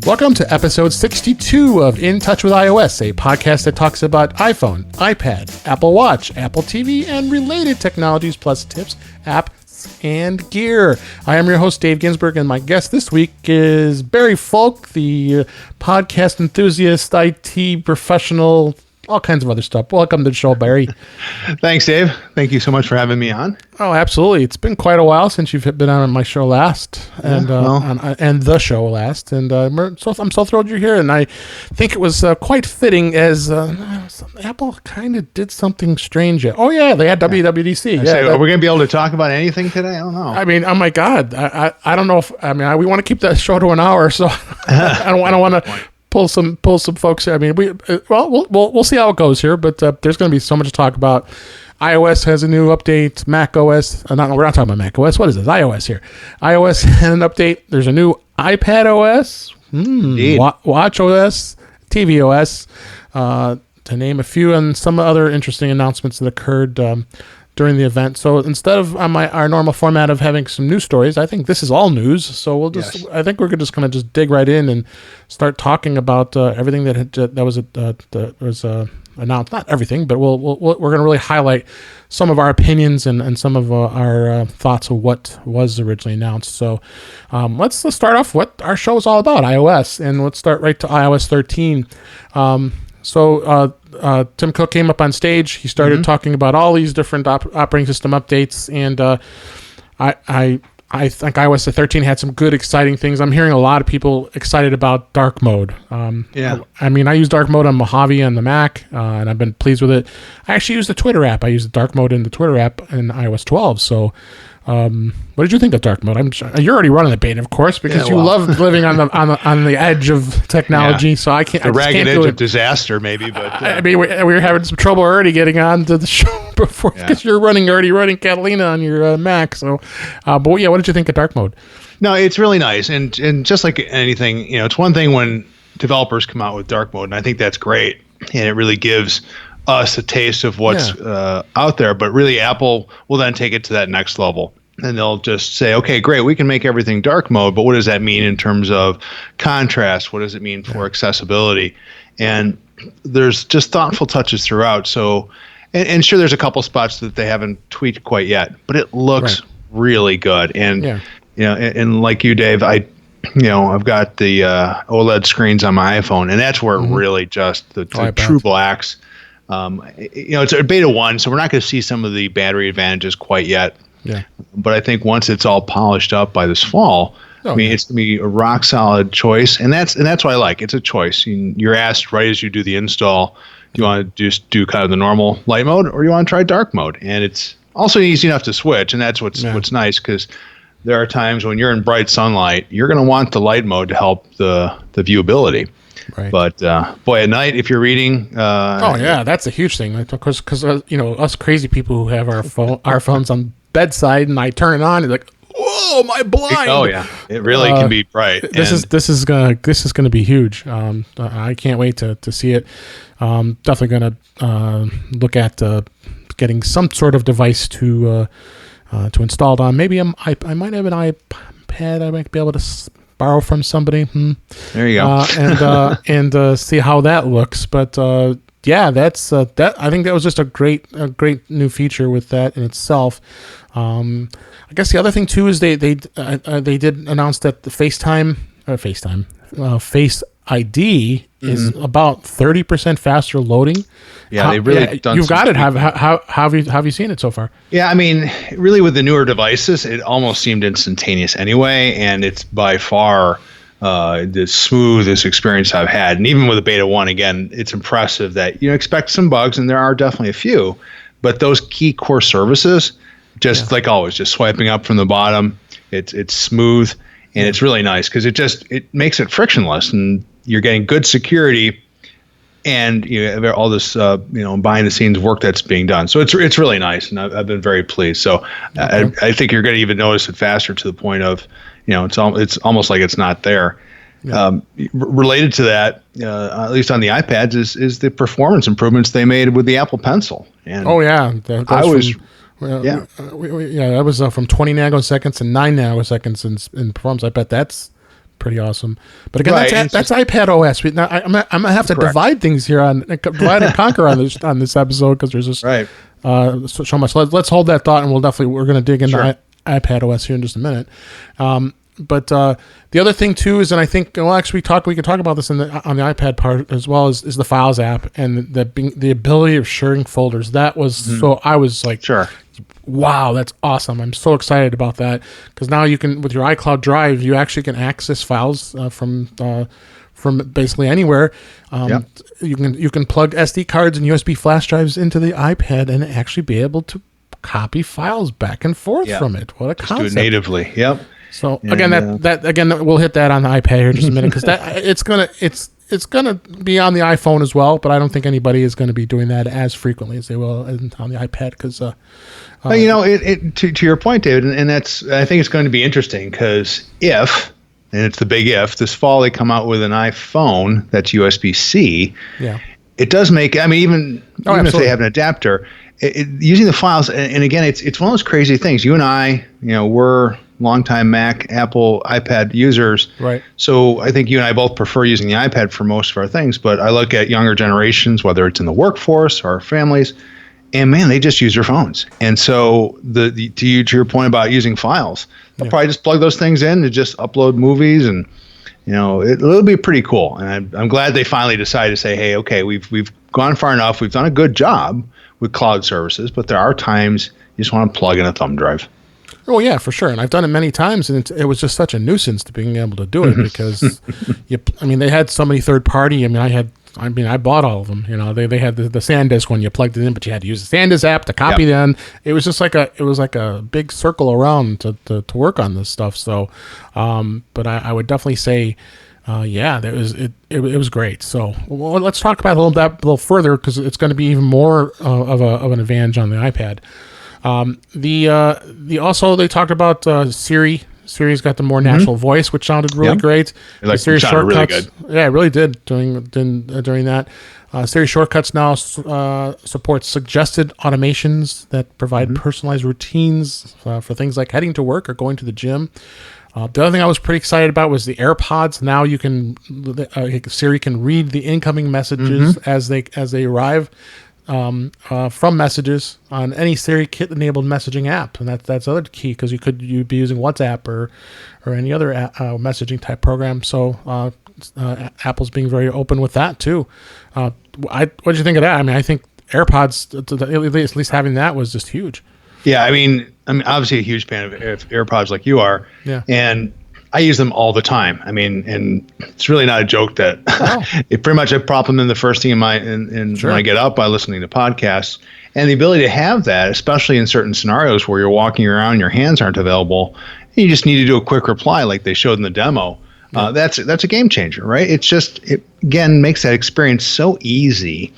Welcome to episode 62 of In Touch with iOS, a podcast that talks about iPhone, iPad, Apple Watch, Apple TV, and related technologies, plus tips, apps, and gear. I am your host, Dave Ginsburg, and my guest this week is Barry Fulk, the podcast enthusiast, IT professional, all kinds of other stuff. Welcome to the show, Barry. Thanks, Dave. Thank you so much for having me on. Oh, absolutely. It's been quite a while since you've been on my show last, and the show last, and I'm so thrilled you're here. And I think it was quite fitting as Apple kind of did something strange. Oh yeah, they had WWDC. Are we going to be able to talk about anything today? I don't know. I mean, oh my God, I don't know if we want to keep that show to an hour, so I don't want to pull some folks. I mean, we'll see how it goes here, but there's going to be so much to talk about. iOS has a new update. macOS, we're not talking about macOS. What is this? iOS here. iOS had an update. There's a new iPadOS, WatchOS, tvOS, to name a few, and some other interesting announcements that occurred during the event. So instead of our normal format of having some news stories, I think this is all news. So we'll just, yes. I think we're just going to just dig right in and start talking about everything that was announced. Not everything, but we're going to really highlight some of our opinions and some of our thoughts of what was originally announced. So let's start off what our show is all about, iOS, and let's start right to iOS 13. So Tim Cook came up on stage. He started talking about all these different operating system updates, and I think iOS 13 had some good, exciting things. I'm hearing a lot of people excited about dark mode. I mean, I use dark mode on Mojave on the Mac, and I've been pleased with it. I actually use the Twitter app. I use the dark mode in the Twitter app in iOS 12. So what did you think of dark mode? You're already running the beta, of course, because you love living on the edge of technology. So I can't. The ragged edge of disaster, maybe. But I mean, we were having some trouble already getting on to the show before because you're already running Catalina on your Mac. So, but yeah, what did you think of dark mode? No, it's really nice, and just like anything, it's one thing when developers come out with dark mode, and I think that's great, and it really gives us a taste of what's out there. But really, Apple will then take it to that next level, and they'll just say, okay, great, we can make everything dark mode, but what does that mean in terms of contrast? What does it mean for accessibility? And there's just thoughtful touches throughout. So, and sure, there's a couple spots that they haven't tweaked quite yet, but it looks really good. And and like you, Dave, I've got the OLED screens on my iPhone, and that's where it really just the true blacks. It's a beta 1, so we're not going to see some of the battery advantages quite yet. Yeah. But I think once it's all polished up by this fall, it's going to be a rock solid choice, and that's what I like. It's a choice. You're asked right as you do the install, do you want to just do kind of the normal light mode, or you want to try dark mode? And it's also easy enough to switch, and that's what's nice, because there are times when you're in bright sunlight, you're going to want the light mode to help the viewability. Right. But boy, at night, if you're reading, that's a huge thing. Of course, because us crazy people who have our phones on bedside, and I turn it on, it's like, whoa, my blind! Oh yeah, it really can be bright. This is gonna be huge. I can't wait to see it. Definitely gonna look at getting some sort of device to install it on. Maybe I might have an iPad. I might be able to borrow from somebody. There you go. And see how that looks. But that's that. I think that was just a great new feature with that in itself. I guess the other thing too is they did announce that the Face ID is about 30% faster loading. Yeah, they really done. You've got it. How have you seen it so far? Yeah, I mean, really with the newer devices, it almost seemed instantaneous anyway, and it's by far the smoothest experience I've had. And even with the beta 1, again, it's impressive that expect some bugs, and there are definitely a few, but those key core services, just like always, just swiping up from the bottom, it's smooth. And it's really nice because it makes it frictionless, and you're getting good security, and all this behind the scenes work that's being done. So it's really nice, and I've been very pleased. So I think you're going to even notice it faster, to the point of it's almost like it's not there. Yeah. Related to that, at least on the iPads, is the performance improvements they made with the Apple Pencil. And that was from 20 nanoseconds to 9 nanoseconds in performance. I bet that's pretty awesome. But again, Right, that's iPadOS. I'm gonna have to divide things here divide and conquer on this episode because there's just Right. so much. Let's hold that thought, and we're going to dig into iPadOS here in just a minute. But the other thing too is, and I think actually we can talk about this on the iPad part as well, is the Files app and the ability of sharing folders. That was so I was like, wow, that's awesome. I'm so excited about that because now you can, with your iCloud drive, you actually can access files from basically anywhere. You can plug SD cards and USB flash drives into the iPad and actually be able to copy files back and forth from it. What a concept! Just do it natively. Yep. So again, we'll hit that on the iPad here in just a minute because it's gonna be on the iPhone as well, but I don't think anybody is going to be doing that as frequently as they will on the iPad because. To your point, David, and I think it's going to be interesting because and it's the big if, this fall they come out with an iPhone that's USB-C. Yeah, it does make. I mean, even if they have an adapter, using the files, and again, it's one of those crazy things. You and I, we're longtime Mac, Apple, iPad users. Right. So I think you and I both prefer using the iPad for most of our things. But I look at younger generations, whether it's in the workforce or our families, and man, they just use their phones. And so to your point about using files, they'll probably just plug those things in to just upload movies, and it'll be pretty cool. And I'm glad they finally decided to say, hey, okay, we've gone far enough. We've done a good job with cloud services, but there are times you just want to plug in a thumb drive. Oh yeah, for sure. And I've done it many times, and it was just such a nuisance to being able to do it because, they had so many third party. I bought all of them. They had the SanDisk one. You plugged it in, but you had to use the SanDisk app to copy it in. It was just like a big circle around to work on this stuff. So, but I would definitely say, it was great. So let's talk about a little further because it's going to be even more of an advantage on the iPad. Also they talked about Siri. Siri's got the more natural voice, which sounded really great. The Siri shortcuts, really good. Yeah, it really did during that. Siri shortcuts now support suggested automations that provide personalized routines for things like heading to work or going to the gym. The other thing I was pretty excited about was the AirPods. Now you can Siri can read the incoming messages as they arrive. From messages on any Siri kit-enabled messaging app, and that's other key because you'd be using WhatsApp or any other messaging type program. So Apple's being very open with that too. What did you think of that? I think AirPods, at least having that was just huge. Yeah, I'm obviously a huge fan of AirPods like you are. Yeah, and I use them all the time. And it's really not a joke that it pretty much I prop them in the first thing when I get up by listening to podcasts. And the ability to have that, especially in certain scenarios where you're walking around, your hands aren't available, and you just need to do a quick reply like they showed in the demo. That's a game changer, right? It again makes that experience so easy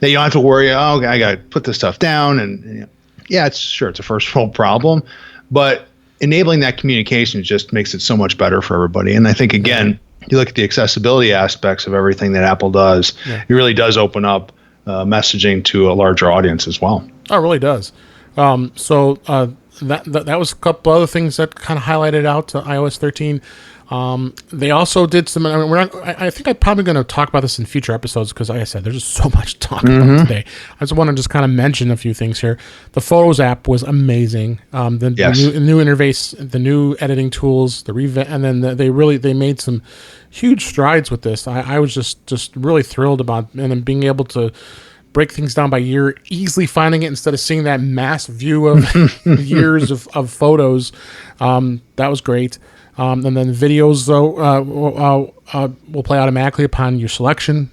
that you don't have to worry. Oh, I got to put this stuff down, and it's a first world problem, but enabling that communication just makes it so much better for everybody. And I think, again, you look at the accessibility aspects of everything that Apple does, it really does open up messaging to a larger audience as well. Oh, it really does. That was a couple other things that kind of highlighted out to iOS 13. They also did some. I think I'm probably going to talk about this in future episodes because, like I said, there's just so much to talk about today. I just want to just kind of mention a few things here. The Photos app was amazing. The new interface, the new editing tools, and then they made some huge strides with this. I was just really thrilled about, and then being able to break things down by year, easily finding it instead of seeing that mass view of years of photos. That was great. And then videos will play automatically upon your selection.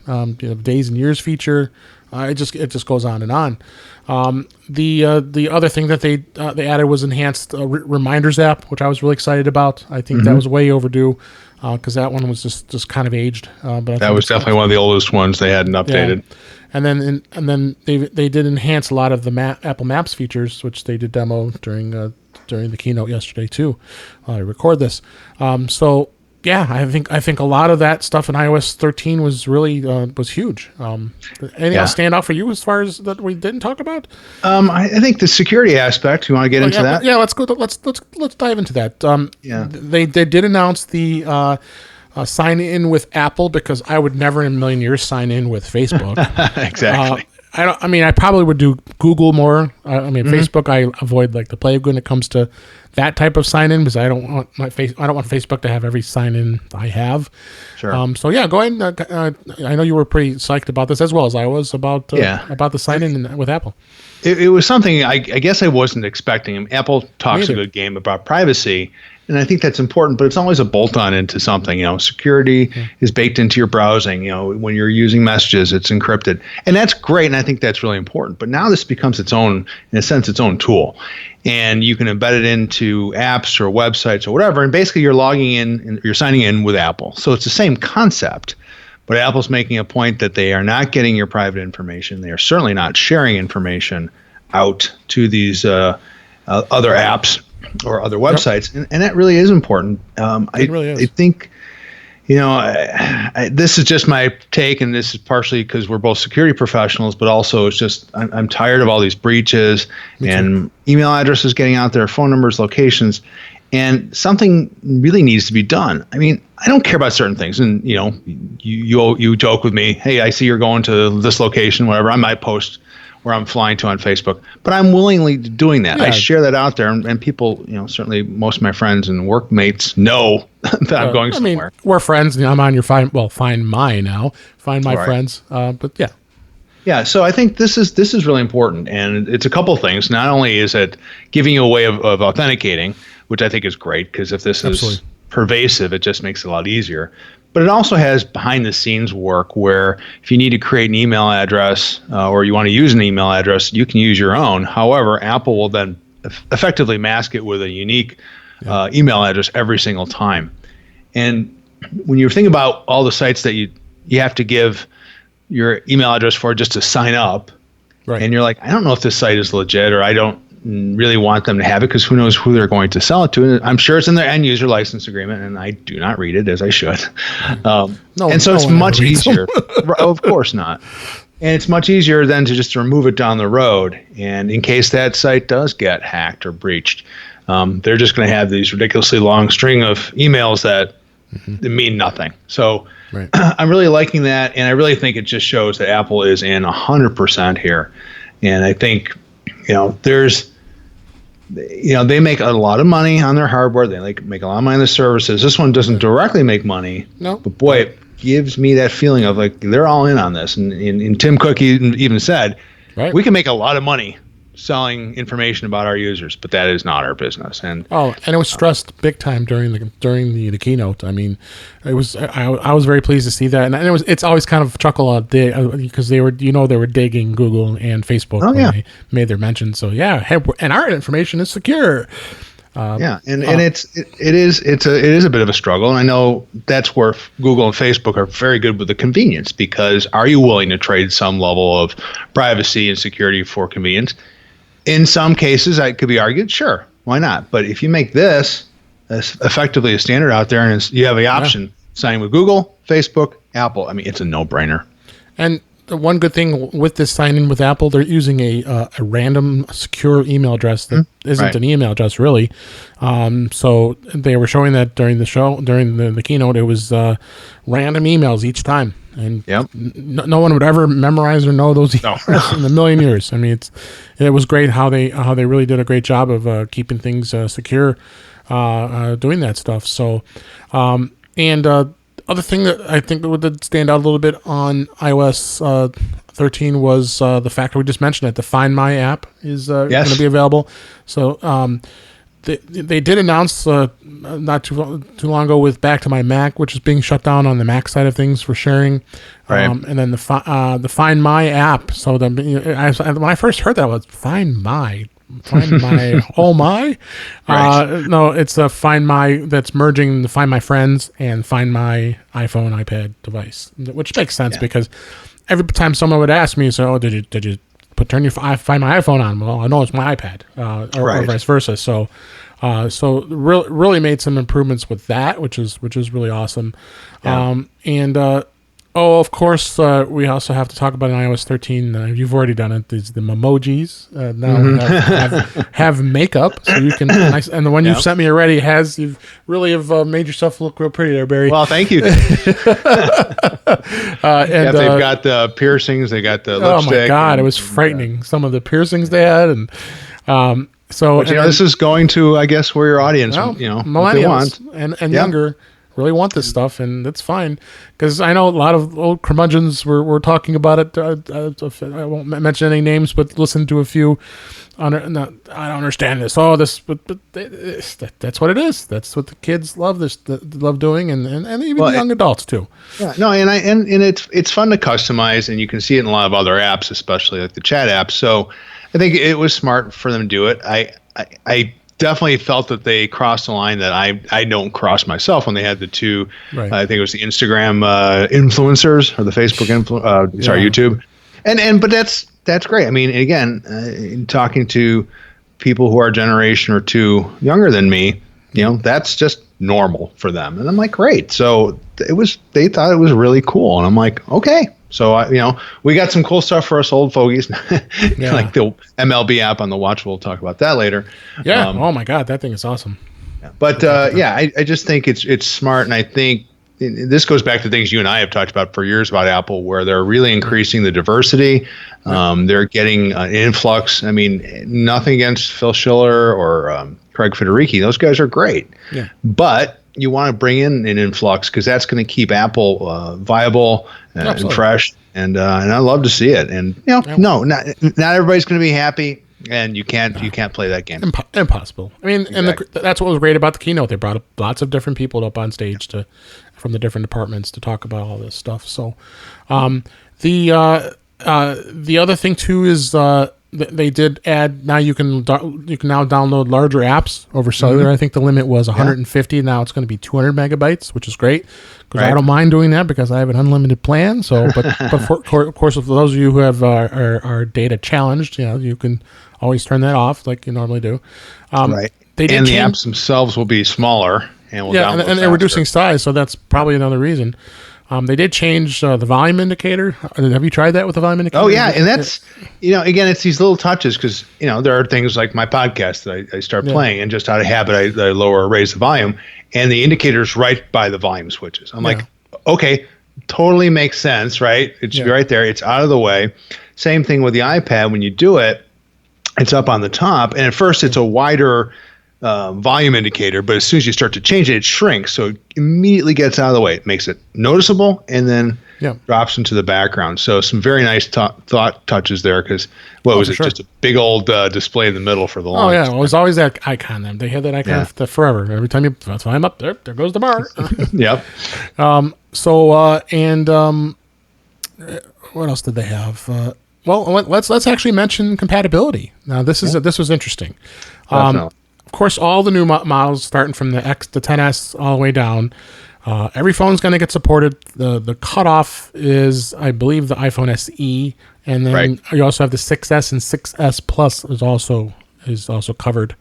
Days and years feature. It just goes on and on. The other thing that they added was enhanced reminders app, which I was really excited about. I think that was way overdue because that one was just kind of aged. But that was definitely one of the oldest ones they hadn't updated. Yeah. And then they did enhance a lot of the Apple Maps features, which they did demo during the keynote yesterday too. I record this. I think a lot of that stuff in iOS 13 was really was huge. Anything else stand out for you as far as that we didn't talk about? I think the security aspect. You want to get into that? Yeah, let's go. Let's dive into that. They did announce the sign in with Apple because I would never in a million years sign in with Facebook. Exactly. I probably would do Google more. Facebook, I avoid like the plague when it comes to that type of sign in because I don't want Facebook to have every sign in I have. Sure. So yeah, go ahead. I know you were pretty psyched about this as well as I was about the sign in with Apple. It was something I guess I wasn't expecting. Apple talks a good game about privacy, and I think that's important, but it's always a bolt-on into something. Security is baked into your browsing. When you're using messages, it's encrypted, and that's great, and I think that's really important. But now this becomes its own tool, and you can embed it into apps or websites or whatever, and basically you're logging in and you're signing in with Apple. So it's the same concept. But Apple's making a point that they are not getting your private information. They are certainly not sharing information out to these other apps or other websites, and that really is important. It really is. I think, this is just my take, and this is partially because we're both security professionals, but also it's just I'm tired of all these breaches and email addresses getting out there, phone numbers, locations. And something really needs to be done. I mean, I don't care about certain things. And, you joke with me, hey, I see you're going to this location, whatever. I might post where I'm flying to on Facebook. But I'm willingly doing that. Yeah. I share that out there. And people, certainly most of my friends and workmates know that I'm going somewhere. We're friends. I'm on your Find My now. Find My friends. But yeah. Yeah, so I think this is really important. And it's a couple things. Not only is it giving you a way of authenticating, which I think is great, because if this is pervasive, it just makes it a lot easier. But it also has behind-the-scenes work where if you need to create an email address or you want to use an email address, you can use your own. However, Apple will then effectively mask it with a unique email address every single time. And when you think about all the sites that you have to give your email address for just to sign up, and you're like, I don't know if this site is legit, or I don't really want them to have it because who knows who they're going to sell it to. And I'm sure it's in their end user license agreement, and I do not read it as I should. So it's much easier. Of course not. And it's much easier then to just remove it down the road. And in case that site does get hacked or breached, they're just going to have these ridiculously long string of emails that mean nothing. So I'm really liking that, and I really think it just shows that Apple is in 100% here. And I think they make a lot of money on their hardware. They make a lot of money on their services. This one doesn't directly make money. No. But boy, it gives me that feeling of like they're all in on this. And Tim Cook even said, we can make a lot of money selling information about our users, but that is not our business. And it was stressed big time during the keynote. I mean, it was I was very pleased to see that, and it's always kind of chuckle because they were digging Google and Facebook when they made their mention. So and our information is secure. And it is a bit of a struggle, and I know that's where Google and Facebook are very good with the convenience, because are you willing to trade some level of privacy and security for convenience? In some cases, it could be argued, sure, why not? But if you make this effectively a standard out there, and you have the option signing with Google, Facebook, Apple, I mean, it's a no-brainer. And the one good thing with this sign-in with Apple, they're using a random secure email address that isn't an email address, really. So they were showing that during the keynote. It was random emails each time. And no one would ever memorize or know those emails in a million years. I mean, it was great how they really did a great job of keeping things secure, doing that stuff. So, other thing that I think that did stand out a little bit on iOS 13 was the fact that we just mentioned it. The Find My app is going to be available. So they did announce not too long ago with Back to My Mac, which is being shut down on the Mac side of things for sharing. And then the Find My app. So when I first heard that, was Find My. Oh my. No, it's a Find My that's merging the Find My Friends and Find My iPhone, iPad device, which makes sense because every time someone would ask me, so did you turn your Find My iPhone on? Well, I know it's my iPad, or vice versa. So really made some improvements with that, which is really awesome. Oh, of course, we also have to talk about in iOS 13. You've already done it. These the emojis now have makeup, so you can. And the one you've sent me already has. You've really have made yourself look real pretty there, Barry. Well, thank you. And they've got the piercings. They got the lipstick. Oh my God, it was frightening. Some of the piercings they had, and so but, this is going to, I guess, where your audience, millennials and younger. Really want this stuff, and that's fine, because I know a lot of old curmudgeons were talking about it. I won't mention any names, but listen to a few. I don't understand this. But that's what it is. That's what the kids love love doing, and even young adults too. Yeah, no, and it's fun to customize, and you can see it in a lot of other apps, especially like the chat apps. So I think it was smart for them to do it. I definitely felt that they crossed the line that I don't cross myself when they had the two. Right. I think it was the Instagram influencers or the Facebook YouTube, but that's great. I mean, again, in talking to people who are a generation or two younger than me, that's just normal for them, and I'm like, great. So they thought it was really cool, and I'm like, okay. So we got some cool stuff for us old fogies, like the MLB app on the watch. We'll talk about that later. Yeah. Oh my God, that thing is awesome. But I just think it's smart, and I think this goes back to things you and I have talked about for years about Apple, where they're really increasing the diversity. They're getting an influx. I mean, nothing against Phil Schiller or Craig Federighi; those guys are great. Yeah. But you want to bring in an influx, because that's going to keep Apple viable and fresh, and I love to see it. And not everybody's going to be happy, and you can't play that game. Impossible. I mean, exactly. And that's what was great about the keynote. They brought up lots of different people up on stage from the different departments to talk about all this stuff. So, the other thing too is they did add. Now you can now download larger apps over cellular. I think the limit was 150. Now it's going to be 200 megabytes, which is great, because I don't mind doing that because I have an unlimited plan. So, but of course, for those of you who have are data challenged, you can always turn that off like you normally do. Right. The apps themselves will be smaller, and and they're reducing size, so that's probably another reason. They did change the volume indicator. Have you tried that with the volume indicator? Oh, yeah. And that's, again, it's these little touches, because, there are things like my podcast that I start playing, and just out of habit, I lower or raise the volume, and the indicator's right by the volume switches. I'm like, okay, totally makes sense, right? It's right there. It's out of the way. Same thing with the iPad. When you do it, it's up on the top. And at first, it's a wider volume indicator, but as soon as you start to change it, it shrinks, so it immediately gets out of the way. It makes it noticeable, and then drops into the background. So some very nice thought touches there, because just a big old display in the middle for the longest. Oh yeah, it was always that icon. They had that icon forever. Every time you climb up there goes the bar. Yep. What else did they have? Let's actually mention compatibility. Now this was interesting. Of course, all the new models, starting from the X to 10S all the way down, every phone's going to get supported. The cutoff is, I believe, the iPhone SE, and then you also have the 6S and 6S Plus is also covered.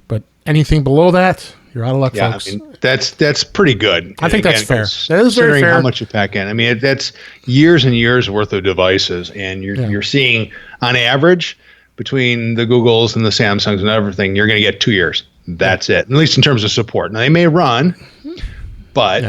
But anything below that, you're out of luck, folks. I mean, that's pretty good. I think that's fair. That is very fair. How much you pack in. I mean, that's years and years worth of devices, and you're seeing on average, between the Googles and the Samsungs and everything, you're going to get 2 years. That's it, at least in terms of support. Now, they may wrun, but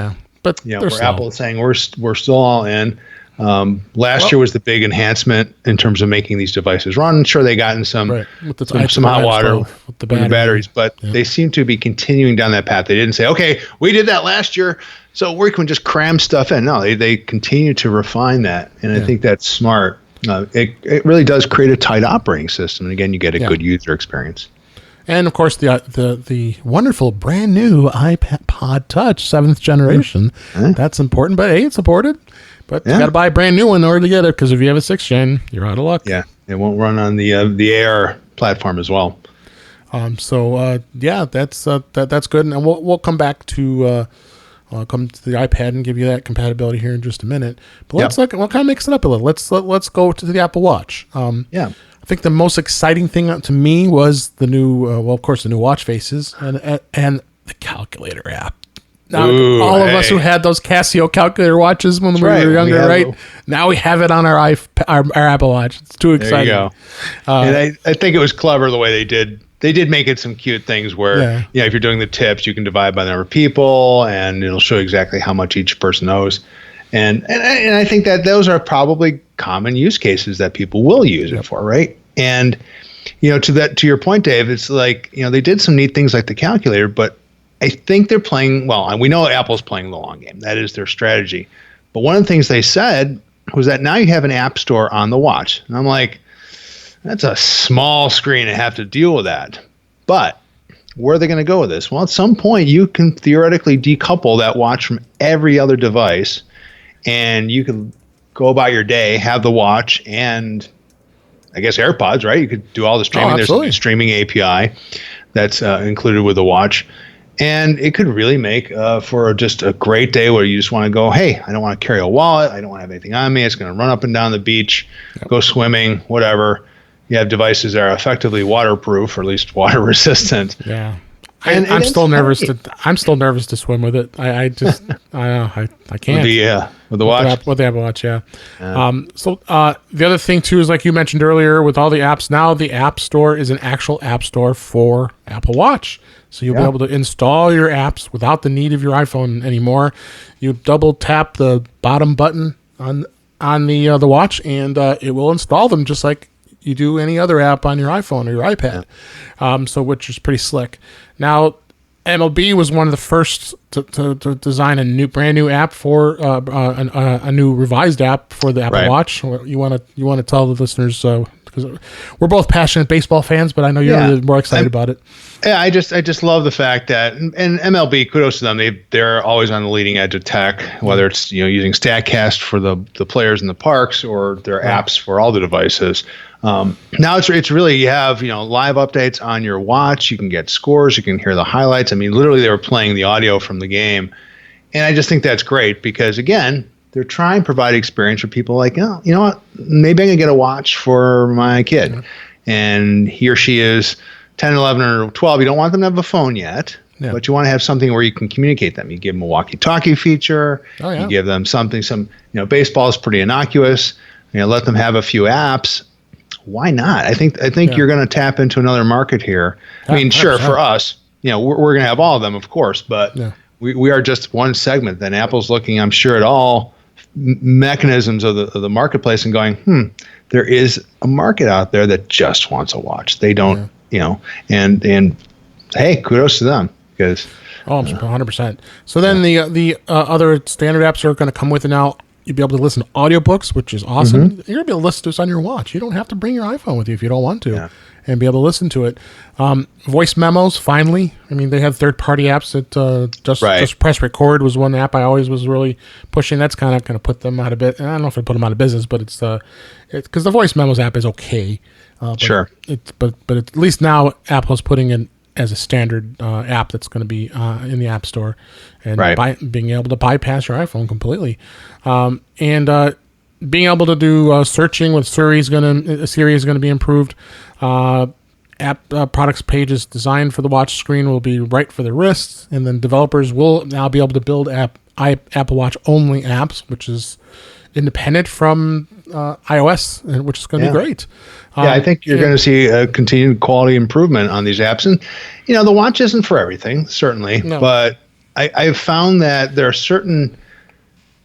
where Apple is saying we're still all in. Last year was the big enhancement in terms of making these devices run. Sure, they got in some hot water with the batteries, but they seem to be continuing down that path. They didn't say, okay, we did that last year, so we can just cram stuff in. No, they continue to refine that, and I think that's smart. It really does create a tight operating system, and again, you get a good user experience. And of course, the wonderful brand new iPod Touch 7th generation. That's important, but it's supported. But you got to buy a brand new one in order to get it, because if you have a 6th gen, you're out of luck. Yeah, it won't run on the Air platform as well. That's good, and we'll come back to. I'll come to the iPad and give you that compatibility here in just a minute. But we'll kind of mix it up a little. Let's go to the Apple Watch. I think the most exciting thing to me was the new, of course, the new watch faces and the calculator app. Now, all of us who had those Casio calculator watches when we were younger, right? Now we have it on our Apple Watch. It's too exciting. There you go. And I think it was clever the way they did. They did make it some cute things where, if you're doing the tips, you can divide by the number of people, and it'll show exactly how much each person owes. And I think that those are probably common use cases that people will use it for, right? And to your point, Dave, it's like they did some neat things like the calculator, but I think they're playing well. And we know Apple's playing the long game. That is their strategy. But one of the things they said was that now you have an app store on the watch, and I'm like, that's a small screen to have to deal with that. But where are they going to go with this? Well, at some point, you can theoretically decouple that watch from every other device, and you can go about your day, have the watch, and I guess AirPods, right? You could do all the streaming. There's a streaming API that's included with the watch. And it could really make for just a great day where you just want to go, hey, I don't want to carry a wallet. I don't want to have anything on me. It's going to run up and down the beach, go swimming, whatever. You have devices that are effectively waterproof, or at least water resistant. Yeah. I'm still nervous to swim with it. I just I can't. With the watch? With the Apple Watch, yeah. So the other thing too is, like you mentioned earlier, with all the apps, now the App Store is an actual app store for Apple Watch. So you'll be able to install your apps without the need of your iPhone anymore. You double tap the bottom button on the watch, and it will install them just like you do any other app on your iPhone or your iPad. So which is pretty slick. Now, MLB was one of the first to design a brand new app for a new revised app for the Apple Watch. You want to tell the listeners, because we're both passionate baseball fans, but I know you're really more excited about it. Yeah, I just love the fact that, and MLB, kudos to them. They're always on the leading edge of tech, whether it's using StatCast for the players in the parks or their apps for all the devices. Now it's really, you have live updates on your watch. You can get scores. You can hear the highlights. I mean, literally, they were playing the audio from the game, and I just think that's great because, again, they're trying to provide experience for people like, oh, you know what, maybe I can get a watch for my kid, and he or she is 10, 11, or 12. You don't want them to have a phone yet, but you want to have something where you can communicate them. You give them a walkie-talkie feature. You give them something. Baseball is pretty innocuous. Let them have a few apps. Why not? I think you're going to tap into another market here. I mean, sure, for us, we're going to have all of them, of course, but we are just one segment. Then Apple's looking, I'm sure, at all mechanisms of the marketplace and going, there is a market out there that just wants a watch. They don't, and hey, kudos to them because. 100%. So then the other standard apps are going to come with it now. You'll be able to listen to audiobooks, which is awesome. You're going to be able to listen to this on your watch. You don't have to bring your iPhone with you if you don't want to, and be able to listen to it. Voice memos, finally. I mean, they have third-party apps that just Press Record was one app I always was really pushing. That's kind of put them out of bit. I don't know if it put them out of business, but it's because the voice memos app is okay. But at least now Apple's putting in as a standard app that's going to be in the App Store, and being able to bypass your iPhone completely, and being able to do searching with Siri is going to be improved. App products pages designed for the watch screen will be right for the wrists, and then developers will now be able to build Apple Watch only apps, which is independent from iOS, which is going to be great. I think you're going to see a continued quality improvement on these apps. And, the watch isn't for everything, certainly. No. But I've found that there are certain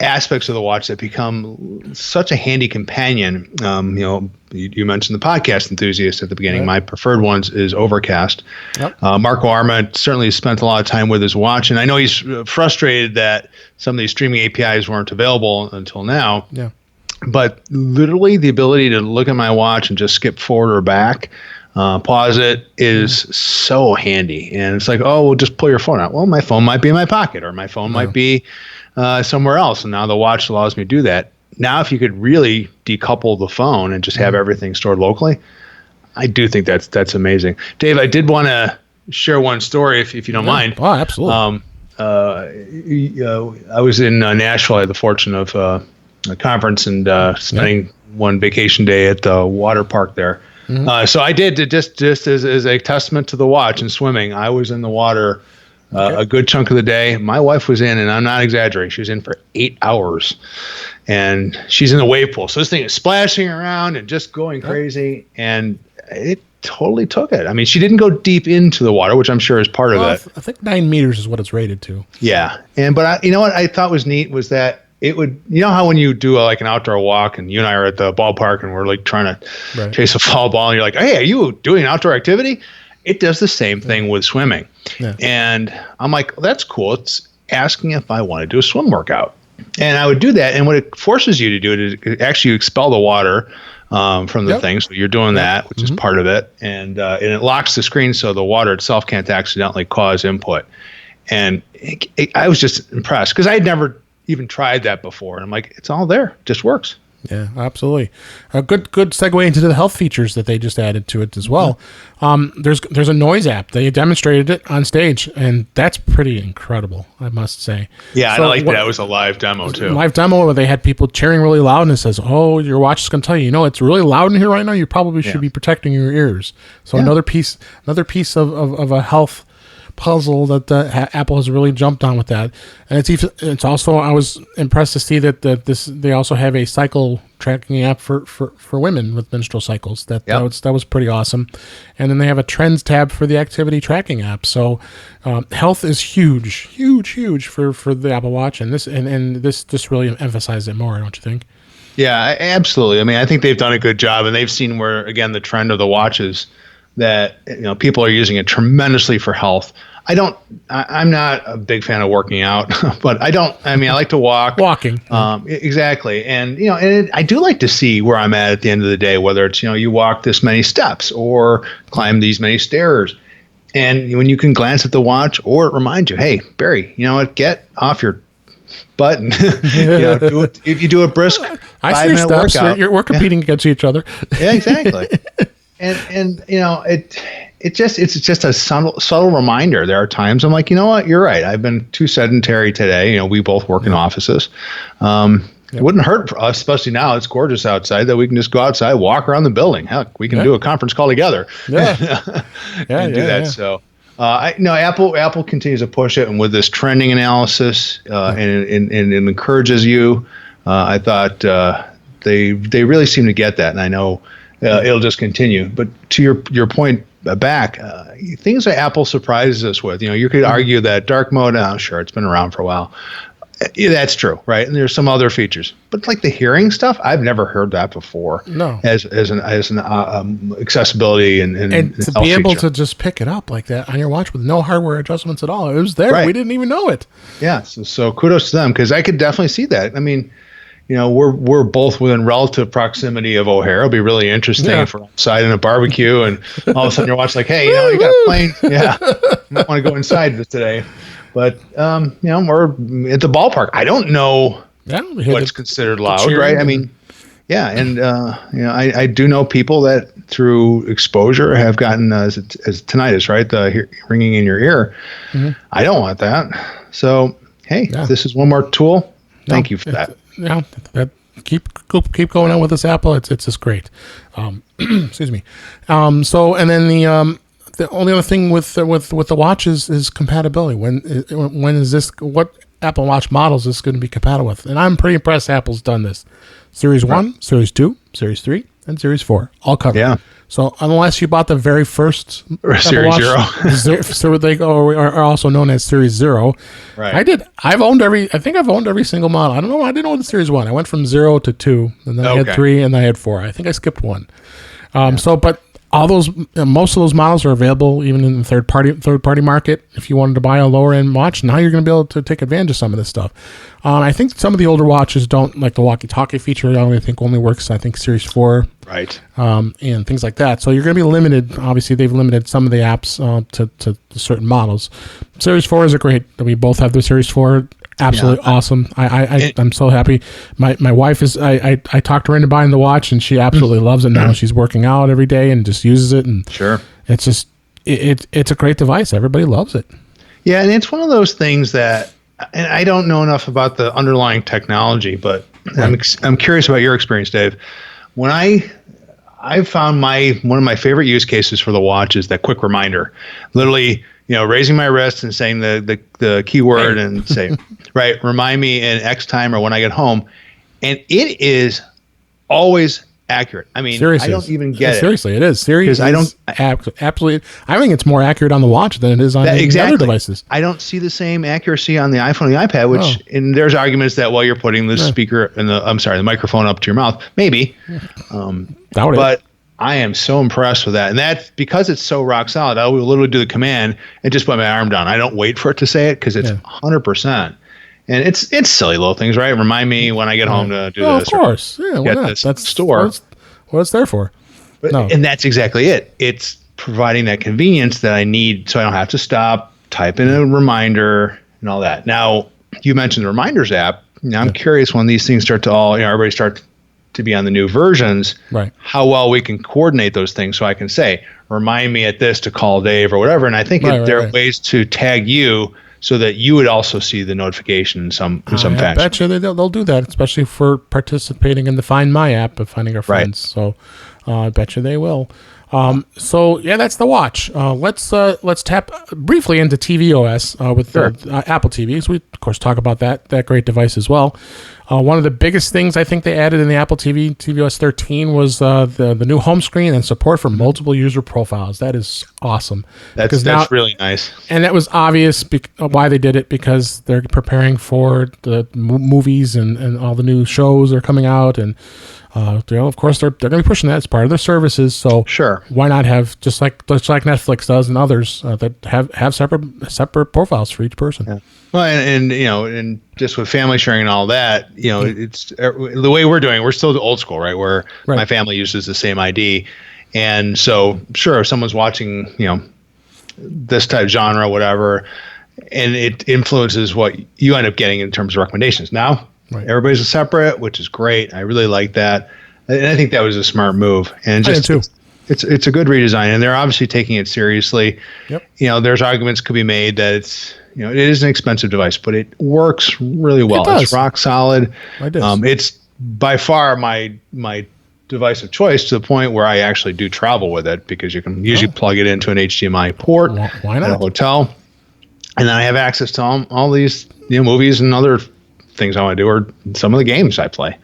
aspects of the watch that become such a handy companion. You mentioned the podcast enthusiast at the beginning. My preferred ones is Overcast. Marco Arment certainly spent a lot of time with his watch. And I know he's frustrated that some of these streaming APIs weren't available until now. But literally the ability to look at my watch and just skip forward or back, pause it is so handy. And it's like, oh, well, just pull your phone out. Well, my phone might be in my pocket, or my phone might be somewhere else. And now the watch allows me to do that. Now, if you could really decouple the phone and just have everything stored locally, I do think that's amazing. Dave, I did want to share one story if you don't mind. Oh, absolutely. I was in Nashville. I had the fortune of a conference and spending one vacation day at the water park there. So I did just as a testament to the watch and swimming. I was in the water a good chunk of the day. My wife was in, and I'm not exaggerating, she was in for 8 hours. And she's in the wave pool. So this thing is splashing around and just going crazy. And it totally took it. I mean, she didn't go deep into the water, which I'm sure is part of it. I think 9 meters is what it's rated to. Yeah. But you know what I thought was neat was that it would, you know how when you do like an outdoor walk and you and I are at the ballpark and we're like trying to chase a foul ball and you're like, hey, are you doing an outdoor activity? It does the same thing with swimming. Yeah. And I'm like, well, that's cool. It's asking if I want to do a swim workout. And I would do that. And what it forces you to do is actually expel the water from the thing. So you're doing that, which is part of it. And it locks the screen so the water itself can't accidentally cause input. And I was just impressed because I had never even tried that before. And I'm like, it's all there. It just works. Yeah, absolutely. A good segue into the health features that they just added to it as well. There's a noise app. They demonstrated it on stage, and that's pretty incredible, I must say. Yeah, so I like that. It was a live demo too. Live demo where they had people cheering really loud, and it says, "Oh, your watch is going to tell you, it's really loud in here right now. You probably should be protecting your ears." So another piece of a health puzzle that Apple has really jumped on with that. And it's also, I was impressed to see that they also have a cycle tracking app for women with menstrual cycles. That was pretty awesome. And then they have a trends tab for the activity tracking app. So health is huge for the Apple Watch, and this just really emphasizes it more, don't you think? Yeah, absolutely. I mean, I think they've done a good job, and they've seen where, again, the trend of the watches that people are using it tremendously for health. I'm not a big fan of working out, but I like to walk. Walking. Exactly. And, I do like to see where I'm at the end of the day, whether it's, you walk this many steps or climb these many stairs. And when you can glance at the watch, or it reminds you, hey, Barry, get off your butt and if you do a brisk 5-minute workout. We're competing against each other. Yeah, exactly. And it's just a subtle reminder. There are times I'm like, you know what, you're right. I've been too sedentary today. We both work in offices. It wouldn't hurt for us, especially now it's gorgeous outside, that we can just go outside, walk around the building. Heck, we can do a conference call together. And do that. So Apple continues to push it, and with this trending analysis, and it encourages you. I thought they really seem to get that, and I know it'll just continue. But to your point back, things that Apple surprises us with, you could argue that dark mode, sure, it's been around for a while. Yeah, that's true, right? And there's some other features, but like the hearing stuff, I've never heard that before. No, as an accessibility and to be able to just pick it up like that on your watch with no hardware adjustments at all. It was there. Right. We didn't even know it. Yeah. So kudos to them, because I could definitely see that. I mean, we're both within relative proximity of O'Hare. It'll be really interesting if we're outside in a barbecue and all of a sudden your watch like, hey, you got a plane. Yeah, I might want to go inside this today. But we're at the ballpark. I don't know what's considered loud, right? I mean, and I do know people that through exposure have gotten as tinnitus, right? The ringing in your ear. Mm-hmm. I don't want that. So hey, this is one more tool. Thank you for that. Yeah, keep going on with this Apple. It's just great. Excuse me. So and then the only other thing with the watch is compatibility. When is this? What Apple Watch models is this going to be compatible with? And I'm pretty impressed Apple's done this. Series 1, Series 2, Series 3, and Series 4 all covered. Yeah. So unless you bought the very first Series Watch, 0, so they are also known as Series 0. Right. I think I've owned every single model. I don't know. I didn't own the Series 1. I went from 0 to 2, and then I had 3, and then I had 4. I think I skipped 1. But most of those models are available even in the third party market. If you wanted to buy a lower end watch, now you're going to be able to take advantage of some of this stuff. I think some of the older watches don't like the walkie-talkie feature. I think only works, Series 4, right, and things like that. So you're going to be limited. Obviously, they've limited some of the apps to certain models. Series 4 is great. We both have the Series 4. Absolutely awesome. I'm so happy. My wife is. I talked her into buying the watch, and she absolutely loves it now. She's working out every day and just uses it. And sure, it's just it's a great device. Everybody loves it. Yeah, and it's one of those things that, and I don't know enough about the underlying technology, but right. I'm curious about your experience, Dave. When I I found one of my favorite use cases for the watch is that quick reminder. Literally, raising my wrist and saying the keyword and say, right, remind me in X time or when I get home. And it is always accurate. I mean, seriously, I don't even get it. Seriously, it is. Seriously, I don't absolutely. I think it's more accurate on the watch than it is on the other devices. I don't see the same accuracy on the iPhone and the iPad. Which, and there's arguments that you're putting the speaker and the microphone up to your mouth, maybe. Doubt it. But I am so impressed with that, and that's because it's so rock solid. I will literally do the command and just put my arm down. I don't wait for it to say it because it's 100%. And it's silly little things, right? Remind me when I get home to do this. Of course. Yeah, why not? That's store. What it's there for. And that's exactly it. It's providing that convenience that I need so I don't have to stop, type in a reminder, and all that. Now, you mentioned the Reminders app. Now, I'm curious when these things start to everybody start to be on the new versions, right? How well we can coordinate those things so I can say, remind me at this to call Dave or whatever. And I think there are ways to tag you so that you would also see the notification in some fashion. I bet you they'll do that, especially for participating in the Find My app of finding our friends. So I bet you they will. So that's the watch. Let's tap briefly into tvOS with Apple TVs. We of course talk about that great device as well. One of the biggest things I think they added in the Apple TV tvOS 13 was the new home screen and support for multiple user profiles. That is awesome. That's really nice. And that was obvious why they did it, because they're preparing for the movies and all the new shows that are coming out, and of course they're going to be pushing that as part of their services. So why not have just like Netflix does and others that have separate profiles for each person. Yeah. Well, and just with family sharing and all that, it's the way we're doing. We're still old school, right? Where my family uses the same ID, and so if someone's watching, this type of genre, whatever, and it influences what you end up getting in terms of recommendations. Now, everybody's separate, which is great. I really like that, and I think that was a smart move. And it's a good redesign, and they're obviously taking it seriously. Yep. There's arguments could be made that it's it is an expensive device, but it works really well. It's rock solid. It's by far my device of choice, to the point where I actually do travel with it, because you can usually plug it into an HDMI port at a hotel, and then I have access to all these movies and other things I want to do, or some of the games I play.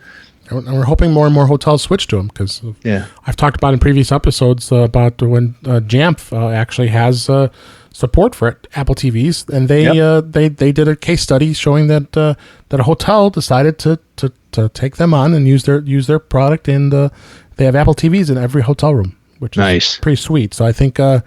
And we're hoping more and more hotels switch to them, because I've talked about in previous episodes about when Jamf actually has support for Apple TVs, and they did a case study showing that a hotel decided to take them on and use their product, and they have Apple TVs in every hotel room, which is pretty sweet. So I think that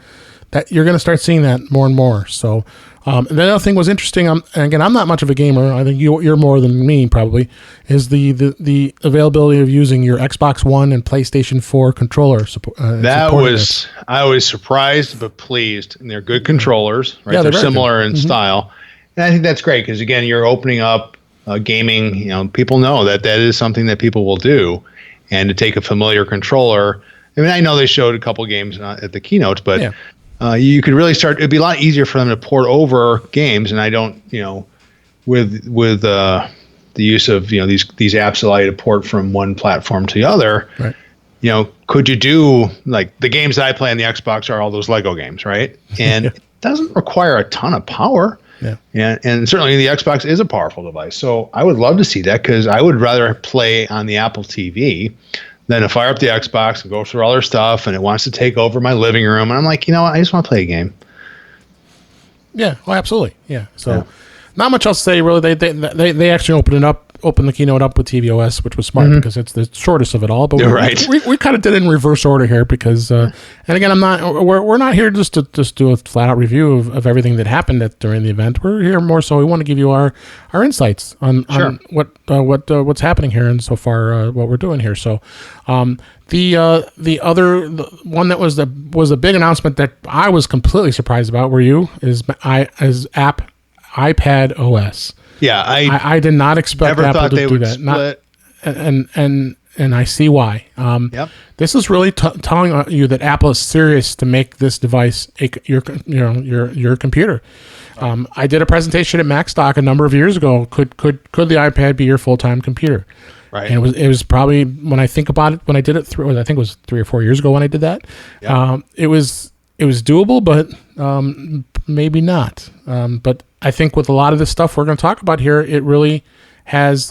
you're going to start seeing that more and more. So. And the other thing was interesting, and again, I'm not much of a gamer. I think you're more than me, probably, is the availability of using your Xbox One and PlayStation 4 controller support. I was surprised but pleased. And they're good controllers, right? Yeah, they're similar in style. And I think that's great, because, again, you're opening up gaming. People know that is something that people will do. And to take a familiar controller, I mean, I know they showed a couple games at the keynote, but... you could really start. It'd be a lot easier for them to port over games, and I don't, with the use of these apps allow you to port from one platform to the other. Right. Could you do, like, the games that I play on the Xbox are all those Lego games, right? And it doesn't require a ton of power. Yeah. And certainly the Xbox is a powerful device, so I would love to see that, because I would rather play on the Apple TV than to fire up the Xbox and go through all their stuff, and it wants to take over my living room. And I'm like, what? I just want to play a game. Yeah, well, absolutely. Yeah. So not much else to say, really. They actually opened the keynote up with tvOS, which was smart, because it's the shortest of it all. But we kind of did it in reverse order here, because, and again, we're not here just to do a flat out review of everything that happened during the event. We're here more so we want to give you our insights on what's happening here, and so far what we're doing here. So the other one that was a big announcement that I was completely surprised about is app iPadOS. Yeah, I did not expect Apple to do that. And I see why. This is really telling you that Apple is serious to make this device your computer. I did a presentation at MacStock a number of years ago. Could the iPad be your full-time computer? Right. And it was probably, when I think about it, when I did it through, I think it was 3 or 4 years ago when I did that. Yeah. It was doable, but maybe not. But I think with a lot of the stuff we're going to talk about here, it really has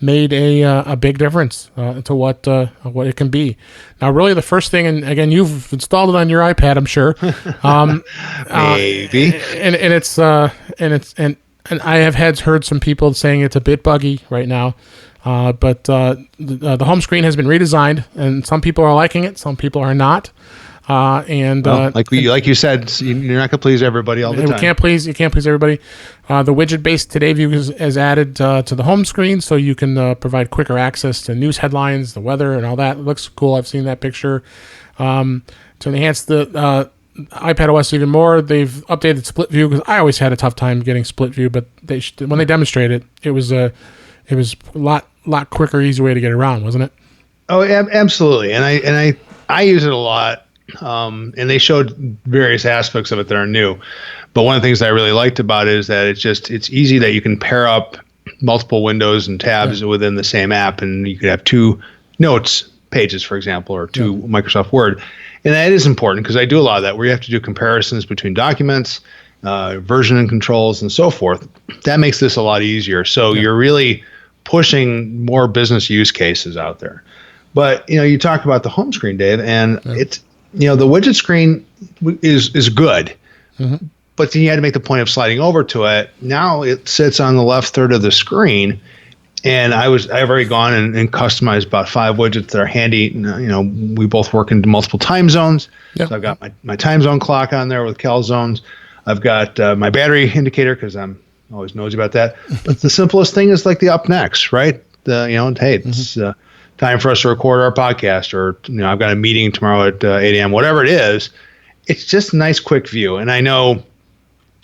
made a big difference to what it can be. Now, really, the first thing, and again, you've installed it on your iPad, I'm sure. Maybe. And I have heard some people saying it's a bit buggy right now. But the home screen has been redesigned, and some people are liking it, some people are not. Like you said, you're not gonna please everybody all the time. You can't please everybody. The widget-based Today View is added to the home screen, so you can provide quicker access to news headlines, the weather, and all that. It looks cool. I've seen that picture. To enhance the iPadOS even more, they've updated split view, because I always had a tough time getting split view, but when they demonstrated it was a lot quicker, easy way to get around, wasn't it? Oh, absolutely. And I use it a lot. And they showed various aspects of it that are new. But one of the things that I really liked about it is that it's easy that you can pair up multiple windows and tabs within the same app, and you could have 2 notes pages, for example, or 2 Microsoft Word. And that is important, because I do a lot of that where you have to do comparisons between documents, version and controls, and so forth. That makes this a lot easier. So you're really pushing more business use cases out there. But you talk about the home screen, Dave, and it's the widget screen is good, but then you had to make the point of sliding over to it. Now it sits on the left third of the screen, and I've already gone and customized about 5 widgets that are handy. We both work in multiple time zones, so I've got my time zone clock on there with cal zones. I've got my battery indicator, because I'm always nosy about that. But the simplest thing is like the up next, right? Hey, it's time for us to record our podcast, or I've got a meeting tomorrow at 8 a.m., whatever it is. It's just a nice quick view. And I know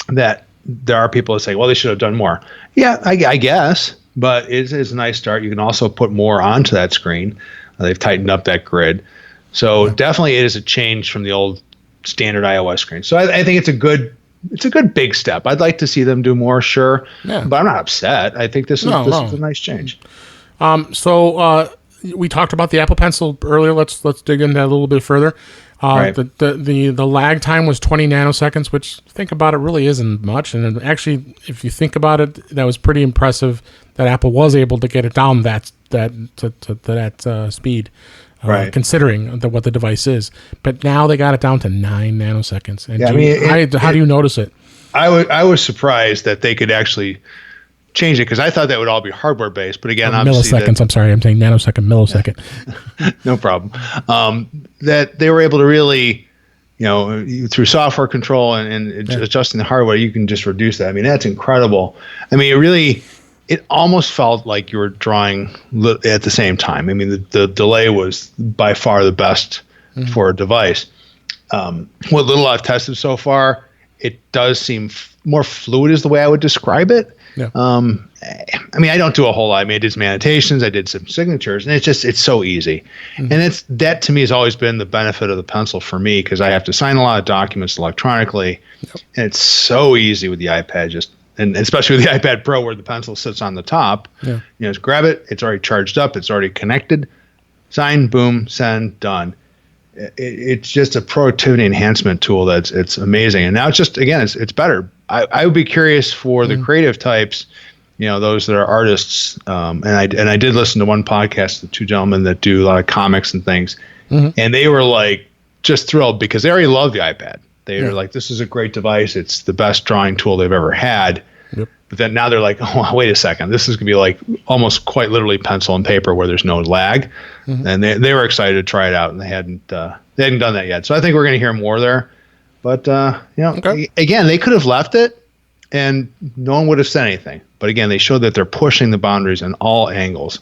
that there are people that say, well, they should have done more. Yeah, I guess, but it's a nice start. You can also put more onto that screen. They've tightened up that grid. So definitely it is a change from the old standard iOS screen. So I think it's a good big step. I'd like to see them do more, sure, but I'm not upset. I think this is a nice change. We talked about the Apple Pencil earlier. Let's dig into that a little bit further. Right. The lag time was 20 nanoseconds, which, think about it, really isn't much. And actually, if you think about it, that was pretty impressive that Apple was able to get it down that speed, considering what the device is. But now they got it down to 9 nanoseconds. And how do you notice it? I was surprised that they could actually change it, because I thought that would all be hardware based, but again, milliseconds. I'm sorry, I'm saying millisecond. No problem. That they were able to really, through software control and adjusting the hardware, you can just reduce that. I mean, that's incredible. I mean, it almost felt like you were drawing at the same time. I mean, the delay was by far the best for a device. What little I've tested so far, it does seem more fluid is the way I would describe it. Yeah. I mean, I don't do a whole lot. I did some annotations, I did some signatures, and it's so easy. And that to me has always been the benefit of the pencil for me, because I have to sign a lot of documents electronically, and it's so easy with the iPad, and especially with the iPad Pro, where the pencil sits on the top. Just grab it, it's already charged up, it's already connected, sign, boom, send, done. It's just a productivity enhancement tool it's amazing. And now it's better. I would be curious for the creative types, those that are artists. And I did listen to one podcast, the 2 gentlemen that do a lot of comics and things, and they were like just thrilled, because they already love the iPad. They were like, this is a great device. It's the best drawing tool they've ever had. But then now they're like, oh, wait a second. This is going to be like almost quite literally pencil and paper, where there's no lag. And they were excited to try it out, and they hadn't done that yet. So I think we're going to hear more there. But, again, they could have left it and no one would have said anything. But again, they showed that they're pushing the boundaries in all angles.